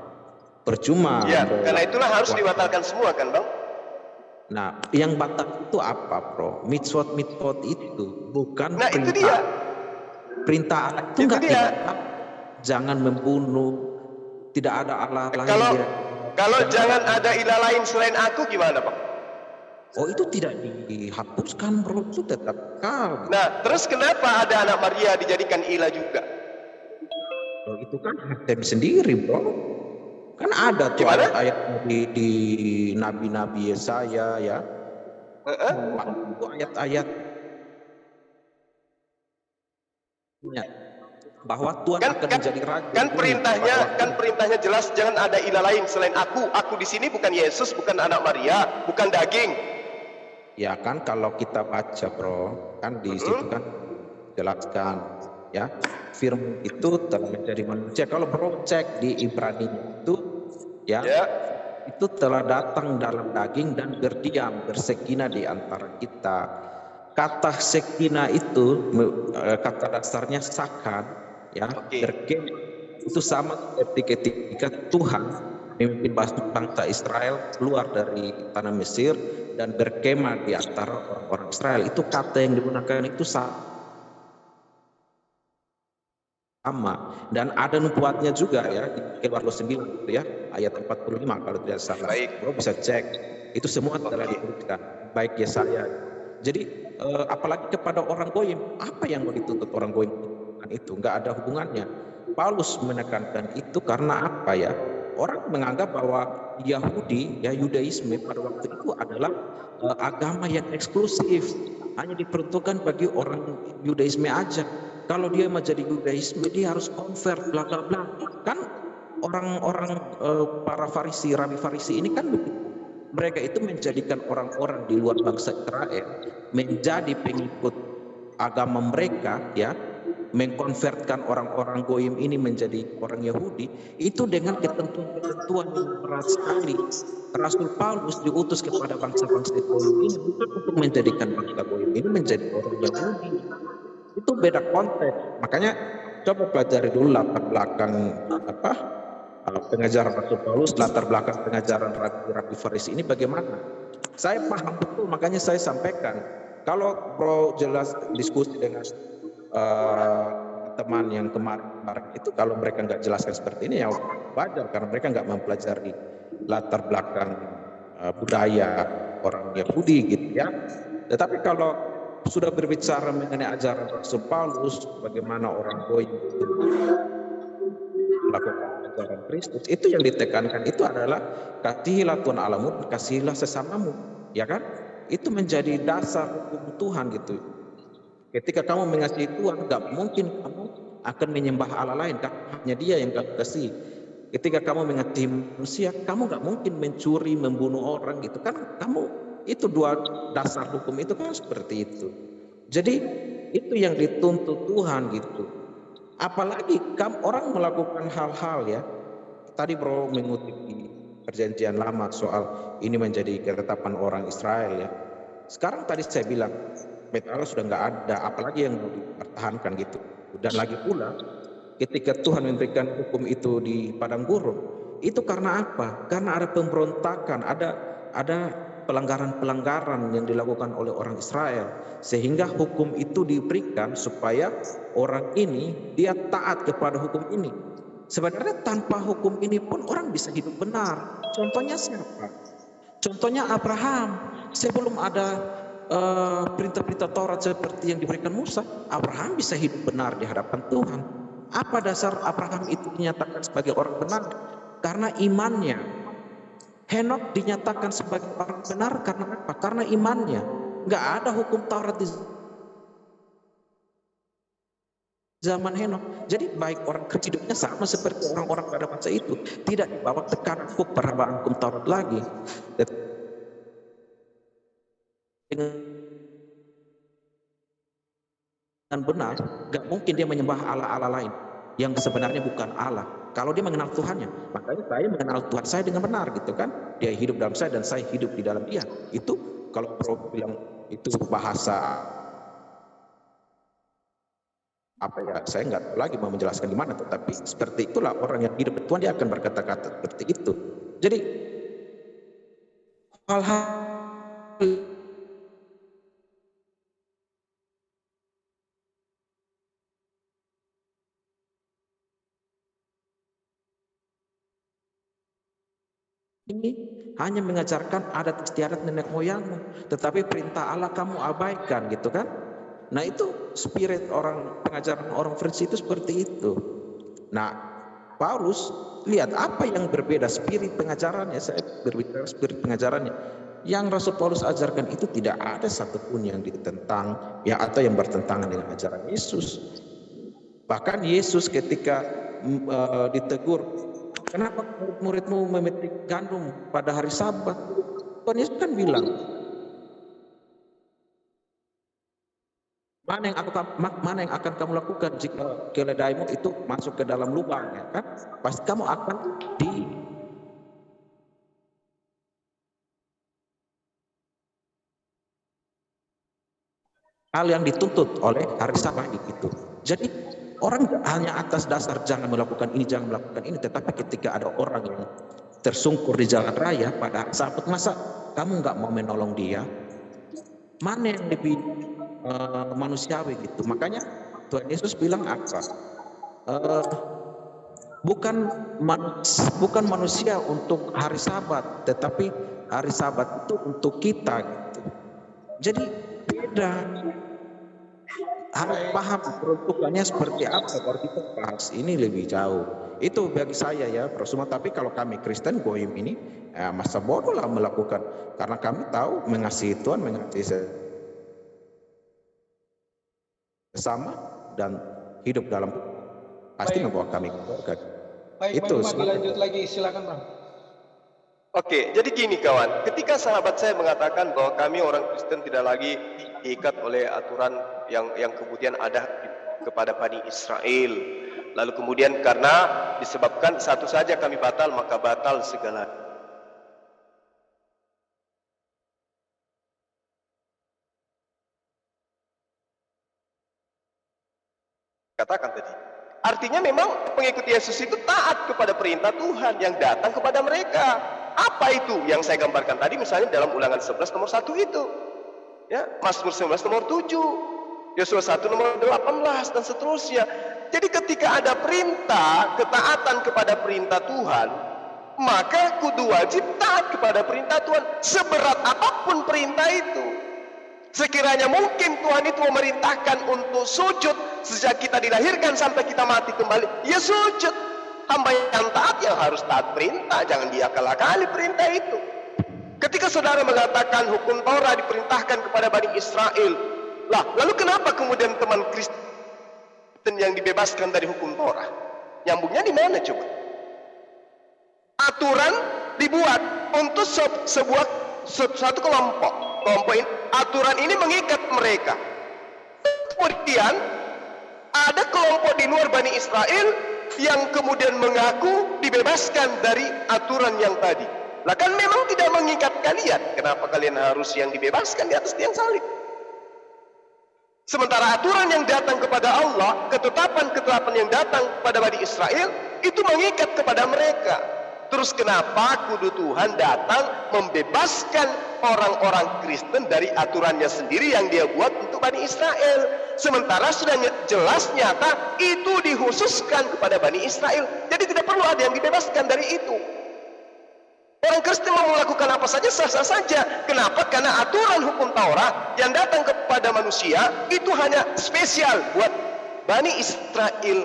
Percuma. Ya, karena itulah harus dibatalkan semua kan Bang? Nah, yang batal itu apa, Bro? Mitzvot itu bukan nah, perintah. Itu dia. Perintah Allah itu enggak tidak. Jangan membunuh. Tidak ada Allah lain. Kalau jangan ada ilah lain selain aku gimana, Bang? Oh, itu tidak dihapuskan, Bro. Itu tetap kal. Nah, terus kenapa ada anak Maria dijadikan ilah juga? Oh, itu kan Hasem sendiri, Bro. Kan ada tuh ayat-ayat di nabi-nabi Yesaya ya. Itu ayat-ayat bahwa Tuhan akan menjadi raja. Kan perintahnya jelas, jangan ada ilah lain selain aku. Aku di sini bukan Yesus, bukan anak Maria, bukan daging. Ya kan, kalau kita baca, Bro, kan di situ kan jelaskan ya, firman itu telah menjadi manusia. Kalau Bro cek di Ibrani itu ya, itu telah datang dalam daging dan berdiam, bersekina di antara kita. Kata sekina itu kata dasarnya sakan ya, berkemah. Itu sama seperti ketika Tuhan memimpin bangsa Israel keluar dari tanah Mesir dan berkemah di antara orang-orang Israel. Itu kata yang digunakan itu sama. Dan ada nubuatnya juga ya di Keluaran 9 gitu ya, ayat 45 kalau tidak salah. Bro bisa cek. Itu semua telah dituliskan, baik Yesaya. Jadi apalagi kepada orang goyim, apa yang mau dituntut orang goyim itu enggak ada hubungannya. Paulus menekankan itu karena apa ya? Orang menganggap bahwa Yahudi, ya Yudaisme pada waktu itu adalah agama yang eksklusif, hanya diperuntukkan bagi orang Yudaisme aja. Kalau dia menjadi Yudaisme, dia harus convert, bla bla bla. Kan orang-orang para Farisi, Rabi Farisi ini kan mereka itu menjadikan orang-orang di luar bangsa Israel menjadi pengikut agama mereka ya, mengkonvertkan orang-orang goyim ini menjadi orang Yahudi, itu dengan ketentuan-ketentuan yang berat sekali. Rasul Paulus diutus kepada bangsa-bangsa goyim ini bukan untuk menjadikan bangsa goyim ini menjadi orang Yahudi. Itu beda konteks. Makanya coba pelajari dulu latar belakang pengajaran Rasul Paulus, latar belakang pengajaran Rabi Farisi ini bagaimana. Saya paham betul, makanya saya sampaikan. Kalau Bro jelas diskusi dengan teman yang kemarin itu, kalau mereka nggak jelaskan seperti ini ya wajar, karena mereka nggak mempelajari latar belakang budaya orang Yahudi gitu ya. Tetapi kalau sudah berbicara mengenai ajaran Rasul Paulus, bagaimana orang goyim melakukan ajaran Kristus, itu yang ditekankan itu adalah kasihilah Tuhan Allahmu, kasihilah sesamamu, ya kan? Itu menjadi dasar hukum Tuhan gitu. Ketika kamu mengasihi Tuhan, gak mungkin kamu akan menyembah Allah lain, hanya Dia yang kamu kasih. Ketika kamu mengasihi manusia, kamu gak mungkin mencuri, membunuh orang gitu kan. Kamu itu dua dasar hukum itu kan seperti itu. Jadi itu yang dituntut Tuhan gitu. Apalagi orang melakukan hal-hal ya. Tadi bro mengutip di perjanjian lama soal ini menjadi ketetapan orang Israel ya. Sekarang tadi saya bilang bait Allah sudah nggak ada, apalagi yang mau dipertahankan gitu. Dan lagi pula ketika Tuhan memberikan hukum itu di padang gurun, itu karena apa? Karena ada pemberontakan, ada pelanggaran-pelanggaran yang dilakukan oleh orang Israel, sehingga hukum itu diberikan supaya orang ini dia taat kepada hukum ini. Sebenarnya tanpa hukum ini pun orang bisa hidup benar. Contohnya siapa? Contohnya Abraham. Sebelum ada perintah-perintah Taurat seperti yang diberikan Musa, Abraham bisa hidup benar di hadapan Tuhan. Apa dasar Abraham itu dinyatakan sebagai orang benar? Karena imannya. Henok dinyatakan sebagai orang benar karena apa? Karena imannya. Nggak ada hukum Taurat di zaman Henok. Jadi baik orang hidupnya sama seperti orang-orang pada masa itu, tidak dibawa tekanan hukum Taurat lagi. Dengan benar, nggak mungkin dia menyembah Allah-Allah lain yang sebenarnya bukan Allah. Kalau dia mengenal Tuhannya, makanya saya mengenal Tuhan saya dengan benar gitu kan. Dia hidup dalam saya dan saya hidup di dalam dia. Itu kalau Bro bilang itu bahasa apa ya, saya nggak tahu lagi mau menjelaskan di mana, tetapi seperti itulah orang yang hidup Tuhan, dia akan berkata-kata seperti itu. Jadi hal-hal ini hanya mengajarkan adat istiadat nenek moyangmu, tetapi perintah Allah kamu abaikan gitu kan. Nah itu spirit orang pengajaran orang Farisi itu seperti itu. Nah Paulus lihat apa yang berbeda spirit pengajarannya. Saya berbicara spirit pengajarannya. Yang Rasul Paulus ajarkan itu tidak ada satupun yang ditentang ya atau yang bertentangan dengan ajaran Yesus. Bahkan Yesus ketika ditegur, kenapa murid-muridmu memetik gandum pada hari Sabat? Tuhan Yesus kan bilang, mana yang akan kamu lakukan jika keledaimu itu masuk ke dalam lubang, ya kan? Pasti kamu akan hal yang dituntut oleh hari Sabat itu. Jadi orang hanya atas dasar jangan melakukan ini, jangan melakukan ini, tetapi ketika ada orang yang tersungkur di jalan raya pada hari Sabat, masa kamu nggak mau menolong dia? Mana yang lebih manusiawi gitu? Makanya Tuhan Yesus bilang apa? Bukan manusia untuk hari Sabat, tetapi hari Sabat itu untuk kita gitu. Jadi beda. Harus paham peruntukannya seperti apa baru kita bahas ini lebih jauh. Itu bagi saya ya Prosuma. Tapi kalau kami Kristen Goyim ini masa bodoh lah melakukan, karena kami tahu mengasihi Tuhan, mengasihi sesama dan hidup dalam pasti membawa kami ke surga. Baik, Itu dilanjut lagi, silakan Bang. Oke, jadi gini kawan, ketika sahabat saya mengatakan bahwa kami orang Kristen tidak lagi diikat oleh aturan yang kemudian ada kepada Bani Israel, lalu kemudian karena disebabkan satu saja kami batal, maka batal segala. Katakan tadi, artinya memang pengikut Yesus itu taat kepada perintah Tuhan yang datang kepada mereka. Apa itu yang saya gambarkan tadi, misalnya dalam Ulangan 11 nomor 1 itu, ya, Mazmur 19 nomor 7, Yosua 1 nomor 18 dan seterusnya. Jadi ketika ada perintah ketaatan kepada perintah Tuhan, maka kudu wajib taat kepada perintah Tuhan, seberat apapun perintah itu. Sekiranya mungkin Tuhan itu memerintahkan untuk sujud sejak kita dilahirkan sampai kita mati kembali, ya sujud. Hamba yang taat yang harus taat perintah, jangan diakal-akali perintah itu. Ketika saudara mengatakan hukum Taurat diperintahkan kepada Bani Israel, lalu kenapa kemudian teman Kristen yang dibebaskan dari hukum Taurat? Nyambungnya di mana coba? Aturan dibuat untuk satu kelompok. Kelompok ini, aturan ini mengikat mereka. kemudian ada kelompok di luar Bani Israel yang kemudian mengaku dibebaskan dari aturan yang tadi. Lah kan memang tidak mengikat kalian. Kenapa kalian harus yang dibebaskan di atas tiang salib? Sementara aturan yang datang kepada Allah, ketetapan-ketetapan yang datang kepada Bani Israel, itu mengikat kepada mereka. Terus kenapa kudu Tuhan datang membebaskan orang-orang Kristen dari aturannya sendiri yang dia buat untuk Bani Israel? Sementara sudah jelas nyata itu dikhususkan kepada Bani Israel. Jadi tidak perlu ada yang dibebaskan dari itu. Orang Kristen mau melakukan apa saja sah-sah saja. Kenapa? Karena aturan hukum Taurat yang datang kepada manusia itu hanya spesial buat Bani Israel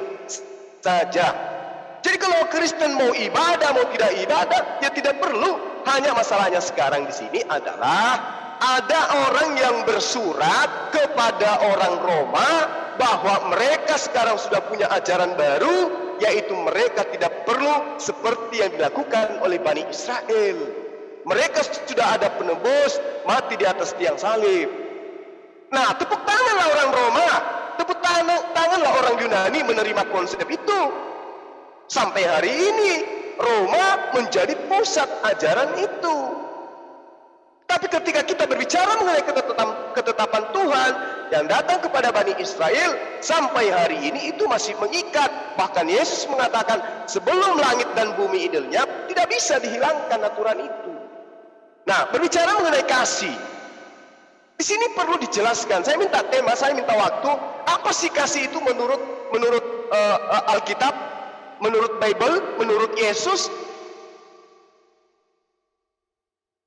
saja. Jadi kalau Kristen mau ibadah, mau tidak ibadah, ya tidak perlu. Hanya masalahnya sekarang di sini adalah ada orang yang bersurat kepada orang Roma bahwa mereka sekarang sudah punya ajaran baru, yaitu mereka tidak perlu seperti yang dilakukan oleh Bani Israel. Mereka sudah ada penebus mati di atas tiang salib. Nah, tepuk tanganlah orang Roma, tepuk tanganlah orang Yunani menerima konsep itu. Sampai hari ini Roma menjadi pusat ajaran itu. Tapi ketika kita berbicara mengenai ketetapan Tuhan yang datang kepada Bani Israel, sampai hari ini itu masih mengikat. Bahkan Yesus mengatakan sebelum langit dan bumi itu lenyap, tidak bisa dihilangkan aturan itu. Nah, berbicara mengenai kasih, di sini perlu dijelaskan. Saya minta tema, saya minta waktu. Apa sih kasih itu menurut Alkitab, menurut Bible, menurut Yesus,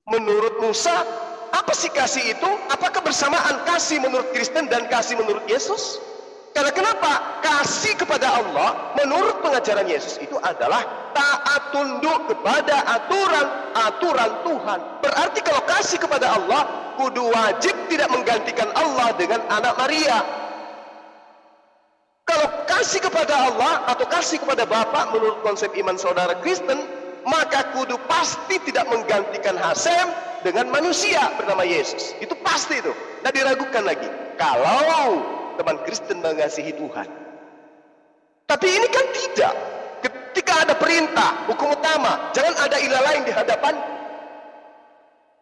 menurut Musa? Apa sih kasih itu? Apakah bersamaan kasih menurut Kristen dan kasih menurut Yesus? Karena kenapa? Kasih kepada Allah menurut pengajaran Yesus itu adalah taat tunduk kepada aturan Tuhan. Berarti kalau kasih kepada Allah, kudu wajib tidak menggantikan Allah dengan anak Maria. Kalau kasih kepada Allah atau kasih kepada Bapa menurut konsep iman saudara Kristen, maka kudu pasti tidak menggantikan Hasem dengan manusia bernama Yesus. Itu pasti itu. Tidak diragukan lagi. Kalau teman Kristen mengasihi Tuhan. Tapi ini kan tidak. Ketika ada perintah, hukum utama, jangan ada ilah lain di hadapan.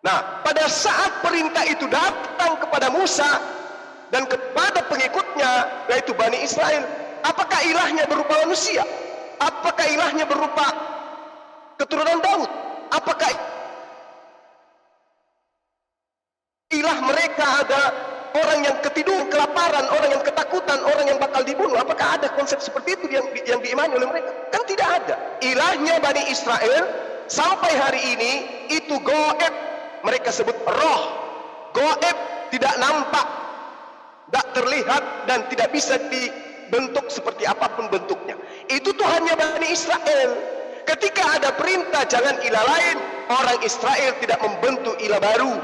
Nah, pada saat perintah itu datang kepada Musa dan kepada pengikutnya, yaitu Bani Israel, apakah ilahnya berupa manusia? Apakah ilahnya berupa keturunan Daud? Apakah ilah mereka ada orang yang ketiduran, kelaparan, orang yang ketakutan, orang yang bakal dibunuh? Apakah ada konsep seperti itu yang diimani oleh mereka? Kan tidak ada. Ilahnya Bani Israel sampai hari ini itu goib. Mereka sebut roh. Goib, tidak nampak, tidak terlihat, dan tidak bisa dibentuk seperti apapun bentuknya. Itu Tuhannya Bani Israel. Ketika ada perintah jangan ilah lain, orang Israel tidak membentuk ilah baru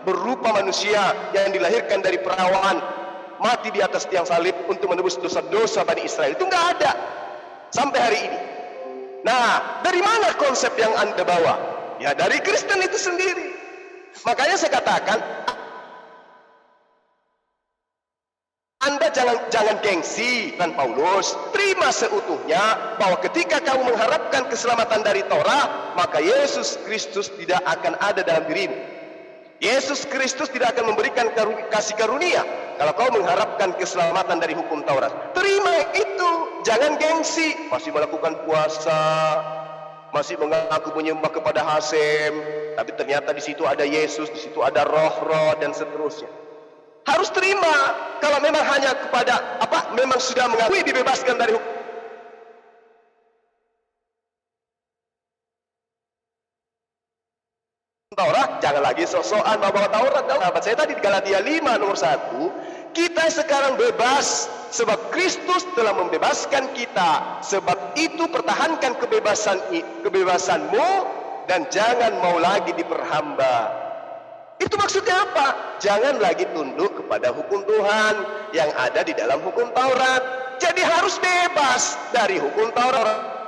berupa manusia yang dilahirkan dari perawan, mati di atas tiang salib untuk menebus dosa-dosa Bani Israel. Itu nggak ada sampai hari ini. Nah, dari mana konsep yang Anda bawa? Ya dari Kristen itu sendiri. Makanya saya katakan, Anda jangan gengsi dan Paulus, terima seutuhnya bahwa ketika kamu mengharapkan keselamatan dari Torah, maka Yesus Kristus tidak akan ada dalam dirimu. Yesus Kristus tidak akan memberikan kasih karunia kalau kau mengharapkan keselamatan dari hukum Taurat. Terima itu, jangan gengsi. Masih melakukan puasa, masih mengaku menyembah kepada Hasem, tapi ternyata di situ ada Yesus, di situ ada roh-roh dan seterusnya. Harus terima kalau memang hanya kepada memang sudah mengakui dibebaskan dari hukum Taurat, jangan lagi sok-sokan bawa Taurat. Sahabat saya tadi di Galatia 5 nomor 1, kita sekarang bebas sebab Kristus telah membebaskan kita. Sebab itu pertahankan kebebasanmu dan jangan mau lagi diperhamba. Itu maksudnya apa? Jangan lagi tunduk kepada hukum Tuhan yang ada di dalam hukum Taurat. Jadi harus bebas dari hukum Taurat.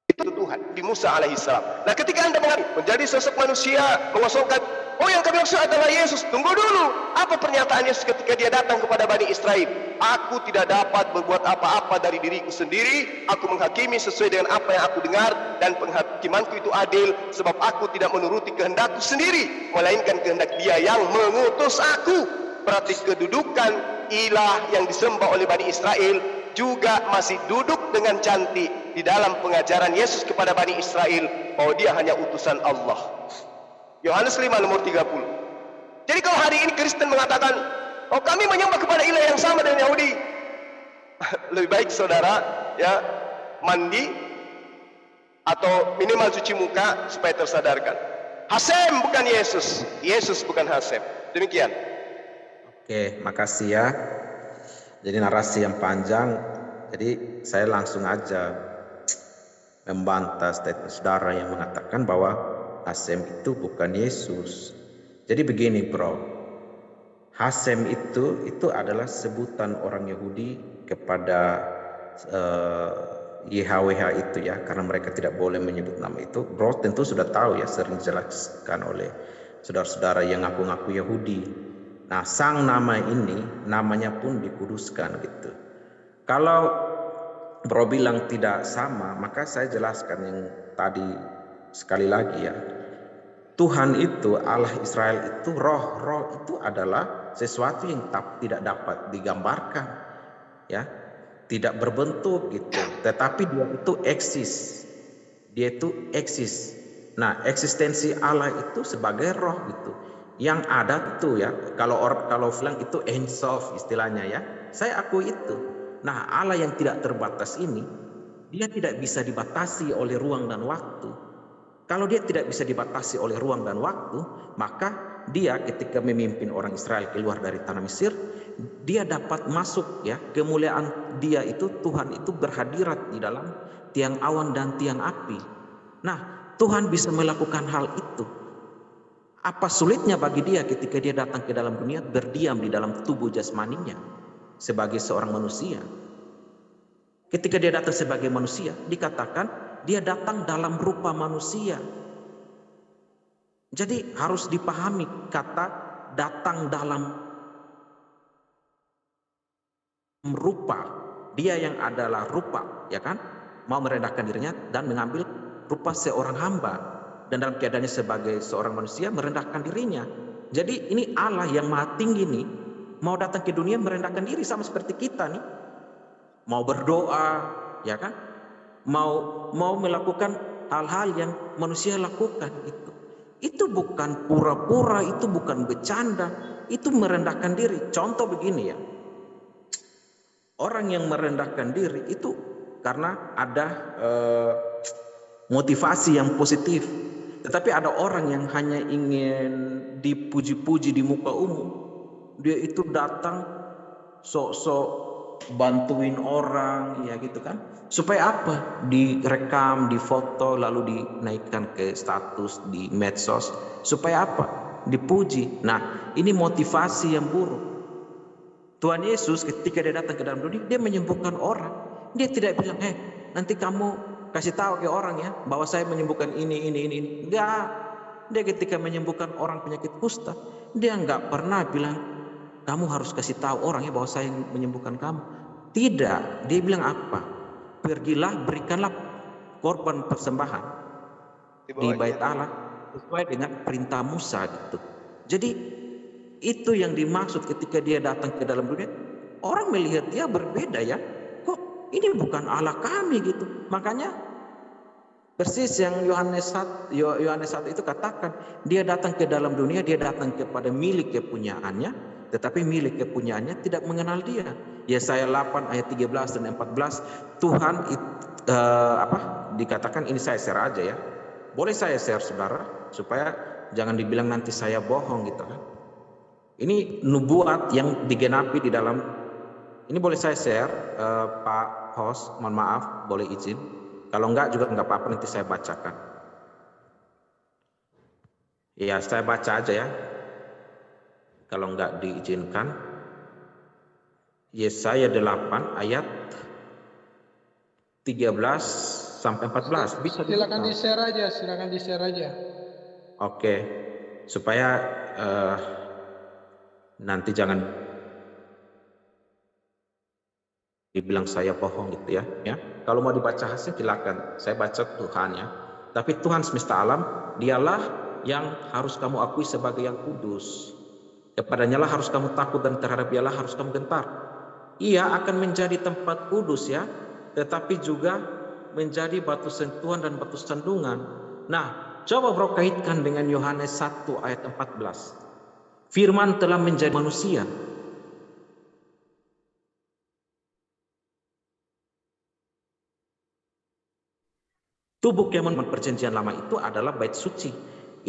Itu Tuhan. Musa alaihissalam. Nah, ketika Anda menjadi sosok manusia, mengosongkan, oh yang kami maksud adalah Yesus. Tunggu dulu. Apa pernyataan Yesus ketika dia datang kepada Bani Israel? Aku tidak dapat berbuat apa-apa dari diriku sendiri. Aku menghakimi sesuai dengan apa yang aku dengar, dan penghakimanku itu adil, sebab aku tidak menuruti kehendakku sendiri, melainkan kehendak Dia yang mengutus aku. Berarti kedudukan ilah yang disembah oleh Bani Israel juga masih duduk dengan cantik di dalam pengajaran Yesus kepada Bani Israel bahwa Dia hanya utusan Allah. Yohanes 5 nomor 30. Jadi kalau hari ini Kristen mengatakan, oh kami menyembah kepada ilah yang sama dengan Yahudi, lebih baik saudara ya mandi atau minimal cuci muka supaya tersadarkan. Hasem bukan Yesus, Yesus bukan Hasem. Demikian. Oke, makasih ya. Jadi narasi yang panjang, jadi saya langsung aja membantah statement saudara yang mengatakan bahwa Hasem itu bukan Yesus. Jadi begini bro, Hasem itu adalah sebutan orang Yahudi kepada YHWH itu ya, karena mereka tidak boleh menyebut nama itu. Bro tentu sudah tahu ya, sering dijelaskan oleh saudara-saudara yang ngaku-ngaku Yahudi. Nah, sang nama ini namanya pun dikuduskan gitu. Kalau bro bilang tidak sama, maka saya jelaskan yang tadi sekali lagi ya. Tuhan itu, Allah Israel itu, roh itu adalah sesuatu yang tidak dapat digambarkan ya, tidak berbentuk gitu, tetapi dia itu eksis. Nah, eksistensi Allah itu sebagai roh gitu. Yang ada itu ya, kalau bilang itu Ein Sof istilahnya ya, saya akui itu. Nah, Allah yang tidak terbatas ini, dia tidak bisa dibatasi oleh ruang dan waktu. Kalau dia tidak bisa dibatasi oleh ruang dan waktu, maka dia ketika memimpin orang Israel keluar dari tanah Mesir, dia dapat masuk ya, kemuliaan dia itu, Tuhan itu berhadirat di dalam tiang awan dan tiang api. Nah, Tuhan bisa melakukan hal itu. Apa sulitnya bagi dia ketika dia datang ke dalam dunia, berdiam di dalam tubuh jasmaninya sebagai seorang manusia? Ketika dia datang sebagai manusia, dikatakan dia datang dalam rupa manusia. Jadi harus dipahami kata datang dalam rupa. Dia yang adalah rupa, ya kan? Mau merendahkan dirinya dan mengambil rupa seorang hamba. Dan dalam keadaannya sebagai seorang manusia merendahkan dirinya. Jadi ini Allah yang maha tinggi nih, mau datang ke dunia merendahkan diri sama seperti kita nih. Mau berdoa, ya kan? Mau melakukan hal-hal yang manusia lakukan itu. Itu bukan pura-pura, itu bukan bercanda, itu merendahkan diri. Contoh begini ya. Orang yang merendahkan diri itu karena ada motivasi yang positif. Tetapi ada orang yang hanya ingin dipuji-puji di muka umum. Dia itu datang sok-sok bantuin orang ya gitu kan. Supaya apa? Direkam, difoto, lalu dinaikkan ke status di medsos. Supaya apa? Dipuji. Nah, ini motivasi yang buruk. Tuhan Yesus ketika dia datang ke dalam dunia, dia menyembuhkan orang. Dia tidak bilang, nanti kamu kasih tahu ke orang ya bahwa saya menyembuhkan ini. Enggak. Dia ketika menyembuhkan orang penyakit kusta, dia enggak pernah bilang kamu harus kasih tahu orang ya bahwa saya menyembuhkan kamu. Tidak. Dia bilang apa? Pergilah, berikanlah korban persembahan di bait Allah sesuai dengan perintah Musa gitu. Jadi itu yang dimaksud ketika dia datang ke dalam dunia. Orang melihat dia berbeda ya. Ini bukan Allah kami gitu. Makanya persis yang Yohanes 1 itu katakan, dia datang ke dalam dunia, dia datang kepada milik kepunyaannya, tetapi milik kepunyaannya tidak mengenal dia. Yesaya 8 ayat 13 dan 14, Tuhan dikatakan, ini saya share aja ya. Boleh saya share saudara supaya jangan dibilang nanti saya bohong gitu kan. Ini nubuat yang digenapi di dalam. Ini boleh saya share, Pak host, mohon maaf, boleh izin. Kalau enggak juga enggak apa-apa, nanti saya bacakan. Ya, saya baca aja ya. Kalau enggak diizinkan. Yesaya 8 ayat 13 sampai 14 bisa Silakan dibuka. di share aja. Oke, supaya nanti jangan dibilang saya bohong gitu ya. Kalau mau dibaca hasil silakan, saya baca Tuhan ya. Tapi Tuhan semesta alam, dialah yang harus kamu akui sebagai yang kudus. Kepadanya lah harus kamu takut dan terhadap dialah harus kamu gentar. Ia akan menjadi tempat kudus ya, tetapi juga menjadi batu sentuhan dan batu sandungan. Nah, coba bro kaitkan dengan Yohanes 1 ayat 14. Firman telah menjadi manusia. Tubuh kemah perjanjian lama itu adalah bait suci.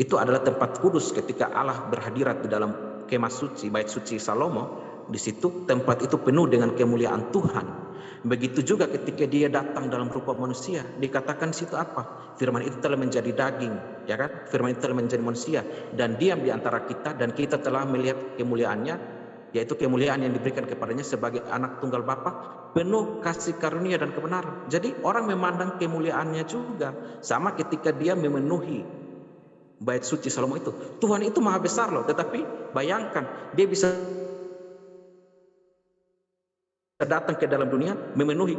Itu adalah tempat kudus ketika Allah berhadirat di dalam kemah suci, bait suci Salomo. Di situ tempat itu penuh dengan kemuliaan Tuhan. Begitu juga ketika dia datang dalam rupa manusia, dikatakan situ apa? Firman itu telah menjadi daging, ya kan? Firman itu telah menjadi manusia dan diam di antara kita, dan kita telah melihat kemuliaannya, yaitu kemuliaan yang diberikan kepadanya sebagai anak tunggal Bapa, penuh kasih karunia dan kebenaran. Jadi orang memandang kemuliaannya juga sama ketika dia memenuhi bait suci Salomo itu. Tuhan itu maha besar loh, tetapi bayangkan dia bisa datang ke dalam dunia memenuhi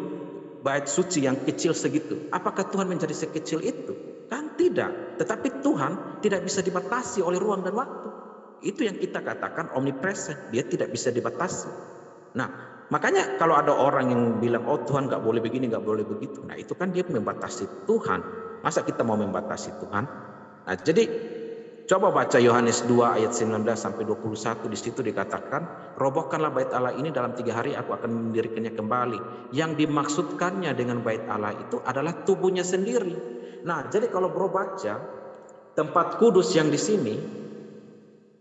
bait suci yang kecil segitu. Apakah Tuhan menjadi sekecil itu? Kan tidak. Tetapi Tuhan tidak bisa dibatasi oleh ruang dan waktu. Itu yang kita katakan omnipresent. Dia tidak bisa dibatasi. Nah, makanya kalau ada orang yang bilang, oh Tuhan gak boleh begini, gak boleh begitu. Nah, itu kan dia membatasi Tuhan. Masa kita mau membatasi Tuhan? Nah, jadi coba baca Yohanes 2 ayat 19 sampai 21. Di situ dikatakan, robohkanlah bait Allah ini dalam 3 hari, aku akan mendirikannya kembali. Yang dimaksudkannya dengan bait Allah itu adalah tubuhnya sendiri. Nah, jadi kalau bro baca tempat kudus yang di sini,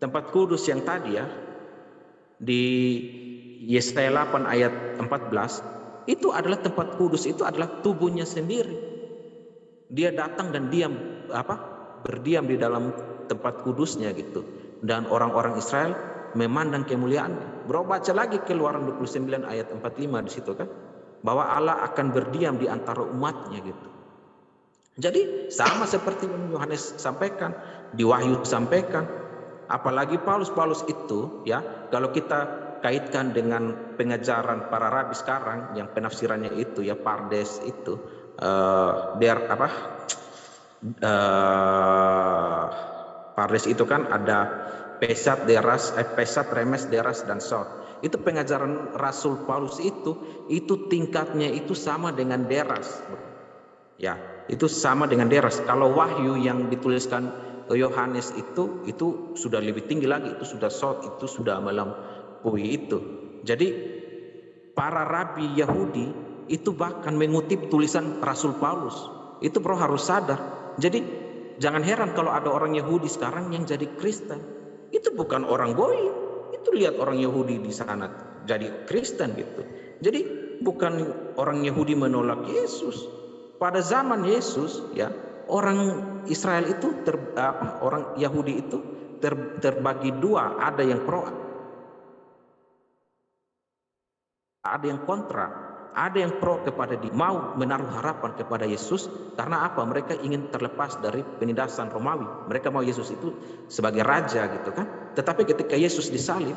tempat kudus yang tadi ya, di Yesaya 8 ayat 14, itu adalah tempat kudus, itu adalah tubuhnya sendiri. Dia datang dan berdiam di dalam tempat kudusnya gitu. Dan orang-orang Israel memandang kemuliaannya. Bro baca lagi Keluaran 29 ayat 45 di situ kan, bahwa Allah akan berdiam di antara umatnya gitu. Jadi sama seperti yang Yohanes sampaikan, di Wahyu sampaikan, apalagi Paulus itu ya, kalau kita kaitkan dengan pengajaran para rabi sekarang yang penafsirannya itu ya Pardes itu Pardes itu kan ada pesat, remes, deras, dan sot. Itu pengajaran Rasul Paulus itu tingkatnya itu sama dengan deras. Ya, itu sama dengan deras. Kalau Wahyu yang dituliskan Yohanes itu sudah lebih tinggi lagi, itu sudah sot, itu sudah melampaui itu. Jadi para rabi Yahudi itu bahkan mengutip tulisan Rasul Paulus. Itu bro harus sadar. Jadi jangan heran kalau ada orang Yahudi sekarang yang jadi Kristen. Itu bukan orang goyim. Itu lihat orang Yahudi di sana jadi Kristen gitu. Jadi bukan orang Yahudi menolak Yesus. Pada zaman Yesus ya, orang Israel itu orang Yahudi itu terbagi dua, ada yang pro, ada yang kontra. Ada yang pro kepada mau menaruh harapan kepada Yesus karena apa? Mereka ingin terlepas dari penindasan Romawi. Mereka mau Yesus itu sebagai raja gitu kan. Tetapi ketika Yesus disalib,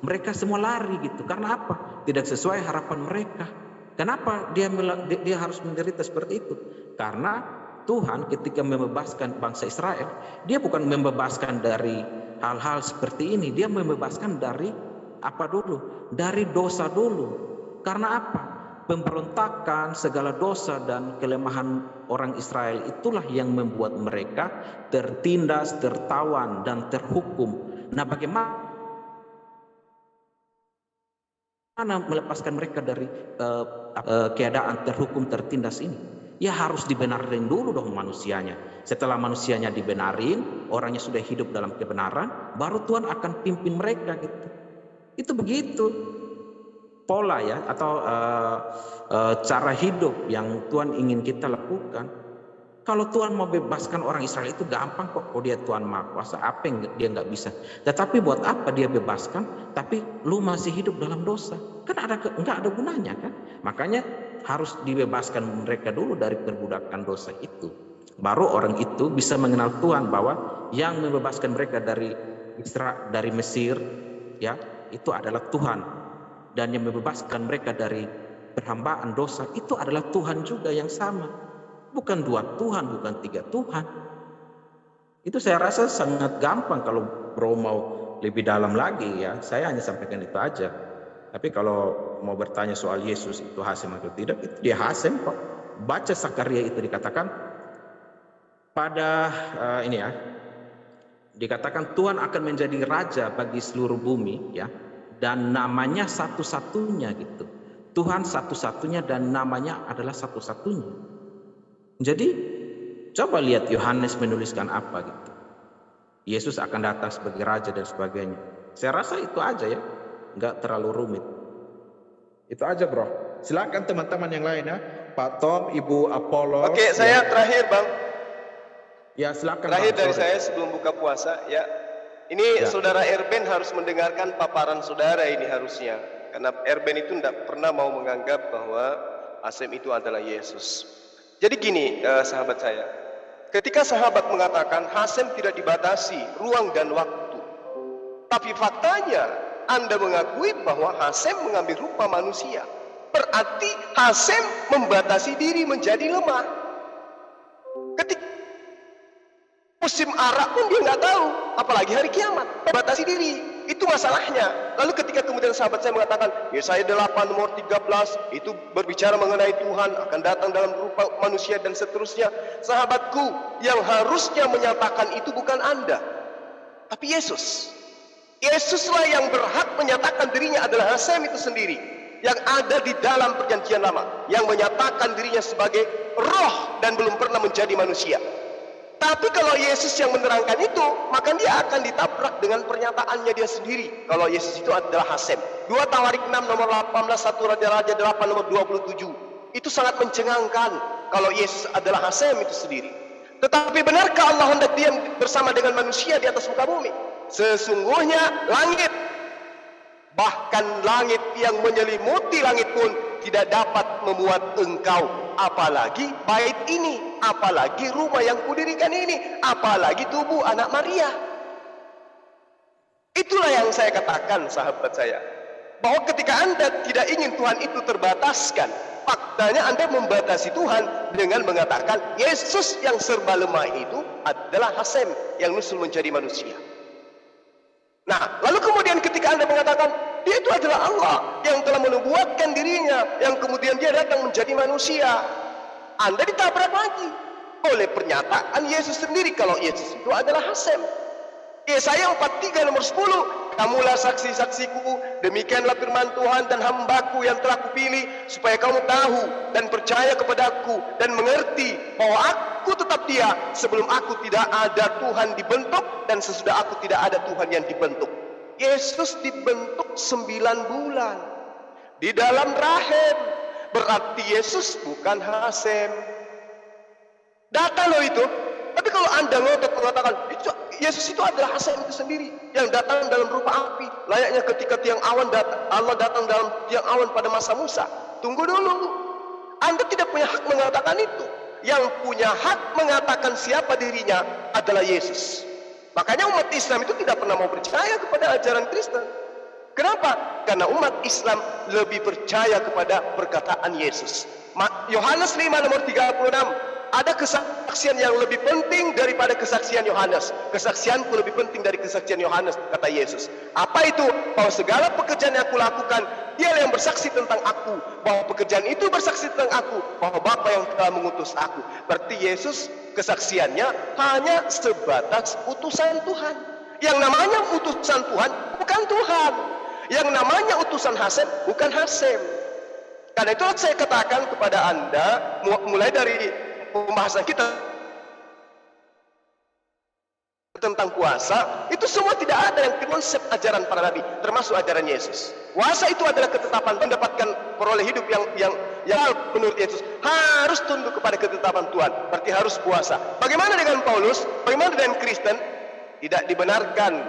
mereka semua lari gitu. Karena apa? Tidak sesuai harapan mereka. Kenapa dia harus menderita seperti itu? Karena Tuhan ketika membebaskan bangsa Israel, dia bukan membebaskan dari hal-hal seperti ini. Dia membebaskan dari apa dulu? Dari dosa dulu. Karena apa? Pemberontakan, segala dosa dan kelemahan orang Israel itulah yang membuat mereka tertindas, tertawan, dan terhukum. Nah, bagaimana melepaskan mereka dari keadaan terhukum, tertindas ini? Ya harus dibenarin dulu dong manusianya. Setelah manusianya dibenarin, orangnya sudah hidup dalam kebenaran, baru Tuhan akan pimpin mereka gitu. Itu begitu pola ya, atau cara hidup yang Tuhan ingin kita lakukan. Kalau Tuhan mau bebaskan orang Israel itu gampang kok. Dia Tuhan Maha Kuasa, apa yang dia nggak bisa? Tetapi buat apa dia bebaskan? Tapi lu masih hidup dalam dosa, kan nggak ada gunanya kan? Makanya harus dibebaskan mereka dulu dari perbudakan dosa itu. Baru orang itu bisa mengenal Tuhan, bahwa yang membebaskan mereka dari dari Mesir, ya, itu adalah Tuhan. Dan yang membebaskan mereka dari perhambaan dosa itu adalah Tuhan juga yang sama. Bukan dua Tuhan, bukan tiga Tuhan. Itu saya rasa sangat gampang. Kalau bro mau lebih dalam lagi, ya, saya hanya sampaikan itu aja. Tapi kalau mau bertanya soal Yesus itu Hasem atau tidak, itu dia Hasem kok. Baca Zakaria itu dikatakan pada ini ya, dikatakan Tuhan akan menjadi raja bagi seluruh bumi, ya, dan namanya satu-satunya gitu. Tuhan satu-satunya dan namanya adalah satu-satunya. Jadi coba lihat Yohanes menuliskan apa gitu. Yesus akan datang sebagai raja dan sebagainya. Saya rasa itu aja ya, nggak terlalu rumit. Itu aja bro. Silakan teman-teman yang lain ya, Pak Tom, Ibu Apollo. Oke, saya terakhir bang. Ya silakan. Terakhir bang, dari saya sebelum buka puasa ya. Ini ya. Saudara Erben harus mendengarkan paparan saudara ini harusnya. Karena Erben itu tidak pernah mau menganggap bahwa Hasem itu adalah Yesus. Jadi gini sahabat saya. Ketika sahabat mengatakan Hasem tidak dibatasi ruang dan waktu. Tapi faktanya Anda mengakui bahwa Hasem mengambil rupa manusia. Berarti Hasem membatasi diri menjadi lemah. Ketika musim arak pun dia nggak tahu, apalagi hari kiamat, membatasi diri. Itu masalahnya. Lalu ketika kemudian sahabat saya mengatakan, Yesaya 8 nomor 13 itu berbicara mengenai Tuhan akan datang dalam rupa manusia dan seterusnya. Sahabatku, yang harusnya menyatakan itu bukan Anda, tapi Yesus. Yesuslah yang berhak menyatakan dirinya adalah Hasem itu sendiri, yang ada di dalam perjanjian lama, yang menyatakan dirinya sebagai roh dan belum pernah menjadi manusia. Tapi kalau Yesus yang menerangkan itu, maka dia akan ditabrak dengan pernyataannya dia sendiri. Kalau Yesus itu adalah Hasem. 2 Tawarik 6 nomor 18, 1 Raja-Raja 8 nomor 27. Itu sangat mencengangkan kalau Yesus adalah Hasem itu sendiri. Tetapi benarkah Allah hendak diam bersama dengan manusia di atas muka bumi? Sesungguhnya langit, bahkan langit yang menyelimuti langit pun tidak dapat memuat engkau, apalagi bait ini, apalagi rumah yang kudirikan ini, apalagi tubuh anak Maria. Itulah yang saya katakan sahabat saya, bahwa ketika Anda tidak ingin Tuhan itu terbataskan, faktanya Anda membatasi Tuhan dengan mengatakan Yesus yang serba lemah itu adalah Hasem yang nusul menjadi manusia. Nah, lalu kemudian ketika Anda mengatakan dia itu adalah Allah yang telah menubuatkan dirinya, yang kemudian dia datang menjadi manusia, Anda ditabrak lagi oleh pernyataan Yesus sendiri kalau Yesus itu adalah Hasem. Yesaya 43 nomor 10, kamulah saksi-saksiku, demikianlah firman Tuhan dan hambaku yang telah kupilih, supaya kamu tahu dan percaya kepadaku dan mengerti bahwa aku tetap dia, sebelum aku tidak ada Tuhan dibentuk dan sesudah aku tidak ada Tuhan yang dibentuk. Yesus dibentuk 9 bulan di dalam rahim, berarti Yesus bukan Hasem. Data loh itu. Tapi kalau Anda ngotot mengatakan Yesus itu adalah Hasem itu sendiri yang datang dalam rupa api, layaknya ketika tiang awan Allah datang dalam tiang awan pada masa Musa. Tunggu dulu, Anda tidak punya hak mengatakan itu. Yang punya hak mengatakan siapa dirinya adalah Yesus. Makanya umat Islam itu tidak pernah mau percaya kepada ajaran Kristen. Kenapa? Karena umat Islam lebih percaya kepada perkataan Yesus. Yohanes 5 nomor 36, ada kesaksian yang lebih penting daripada kesaksian Yohanes. Kesaksianku lebih penting dari kesaksian Yohanes, kata Yesus. Apa itu? Bahwa segala pekerjaan yang aku lakukan, Dialah yang bersaksi tentang aku, bahwa pekerjaan itu bersaksi tentang aku, bahwa Bapa yang telah mengutus aku. Berarti Yesus kesaksiannya hanya sebatas utusan Tuhan. Yang namanya utusan Tuhan bukan Tuhan. Yang namanya utusan Hasem bukan Hasem. Karena itu saya katakan kepada Anda, mulai dari pembahasan kita tentang puasa, itu semua tidak ada yang konsep ajaran para nabi, termasuk ajaran Yesus. Puasa itu adalah ketetapan, mendapatkan peroleh hidup yang menurut Yesus harus tunduk kepada ketetapan Tuhan, berarti harus puasa. Bagaimana dengan Paulus? Bagaimana dengan Kristen? Tidak dibenarkan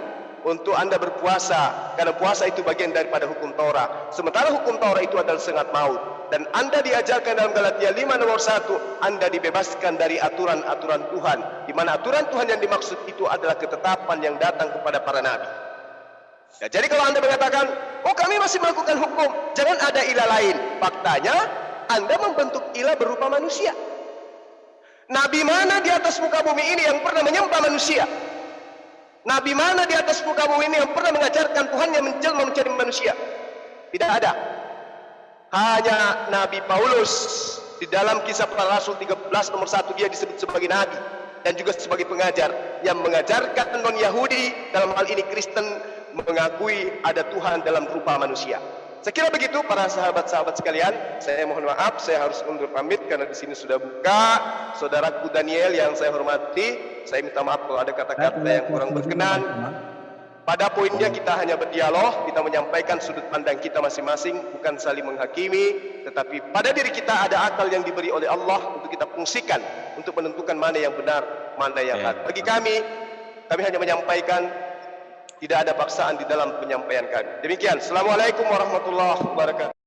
untuk Anda berpuasa, karena puasa itu bagian daripada hukum Taurat. Sementara hukum Taurat itu adalah sengat maut. Dan Anda diajarkan dalam Galatia 5 nomor 1, Anda dibebaskan dari aturan-aturan Tuhan, di mana aturan Tuhan yang dimaksud itu adalah ketetapan yang datang kepada para nabi. Ya, jadi kalau Anda mengatakan, oh kami masih melakukan hukum, jangan ada ilah lain. Faktanya, Anda membentuk ilah berupa manusia. Nabi mana di atas muka bumi ini yang pernah menyembah manusia? Nabi mana di atas muka bumi ini yang pernah mengajarkan Tuhan yang menjelma menjadi manusia? Tidak ada. Hanya Nabi Paulus di dalam Kisah Para Rasul 13 nomor 1 dia disebut sebagai nabi dan juga sebagai pengajar yang mengajarkan non-Yahudi, dalam hal ini Kristen, mengakui ada Tuhan dalam rupa manusia. Saya kira begitu para sahabat-sahabat sekalian. Saya mohon maaf, saya harus undur pamit karena di sini sudah buka. Saudaraku Daniel yang saya hormati, saya minta maaf kalau ada kata-kata yang kurang berkenan. Pada poinnya kita hanya berdialog, kita menyampaikan sudut pandang kita masing-masing, bukan saling menghakimi, tetapi pada diri kita ada akal yang diberi oleh Allah untuk kita fungsikan untuk menentukan mana yang benar, mana yang salah. Bagi kami hanya menyampaikan, tidak ada paksaan di dalam penyampaian kami. Demikian. Assalamualaikum warahmatullahi wabarakatuh.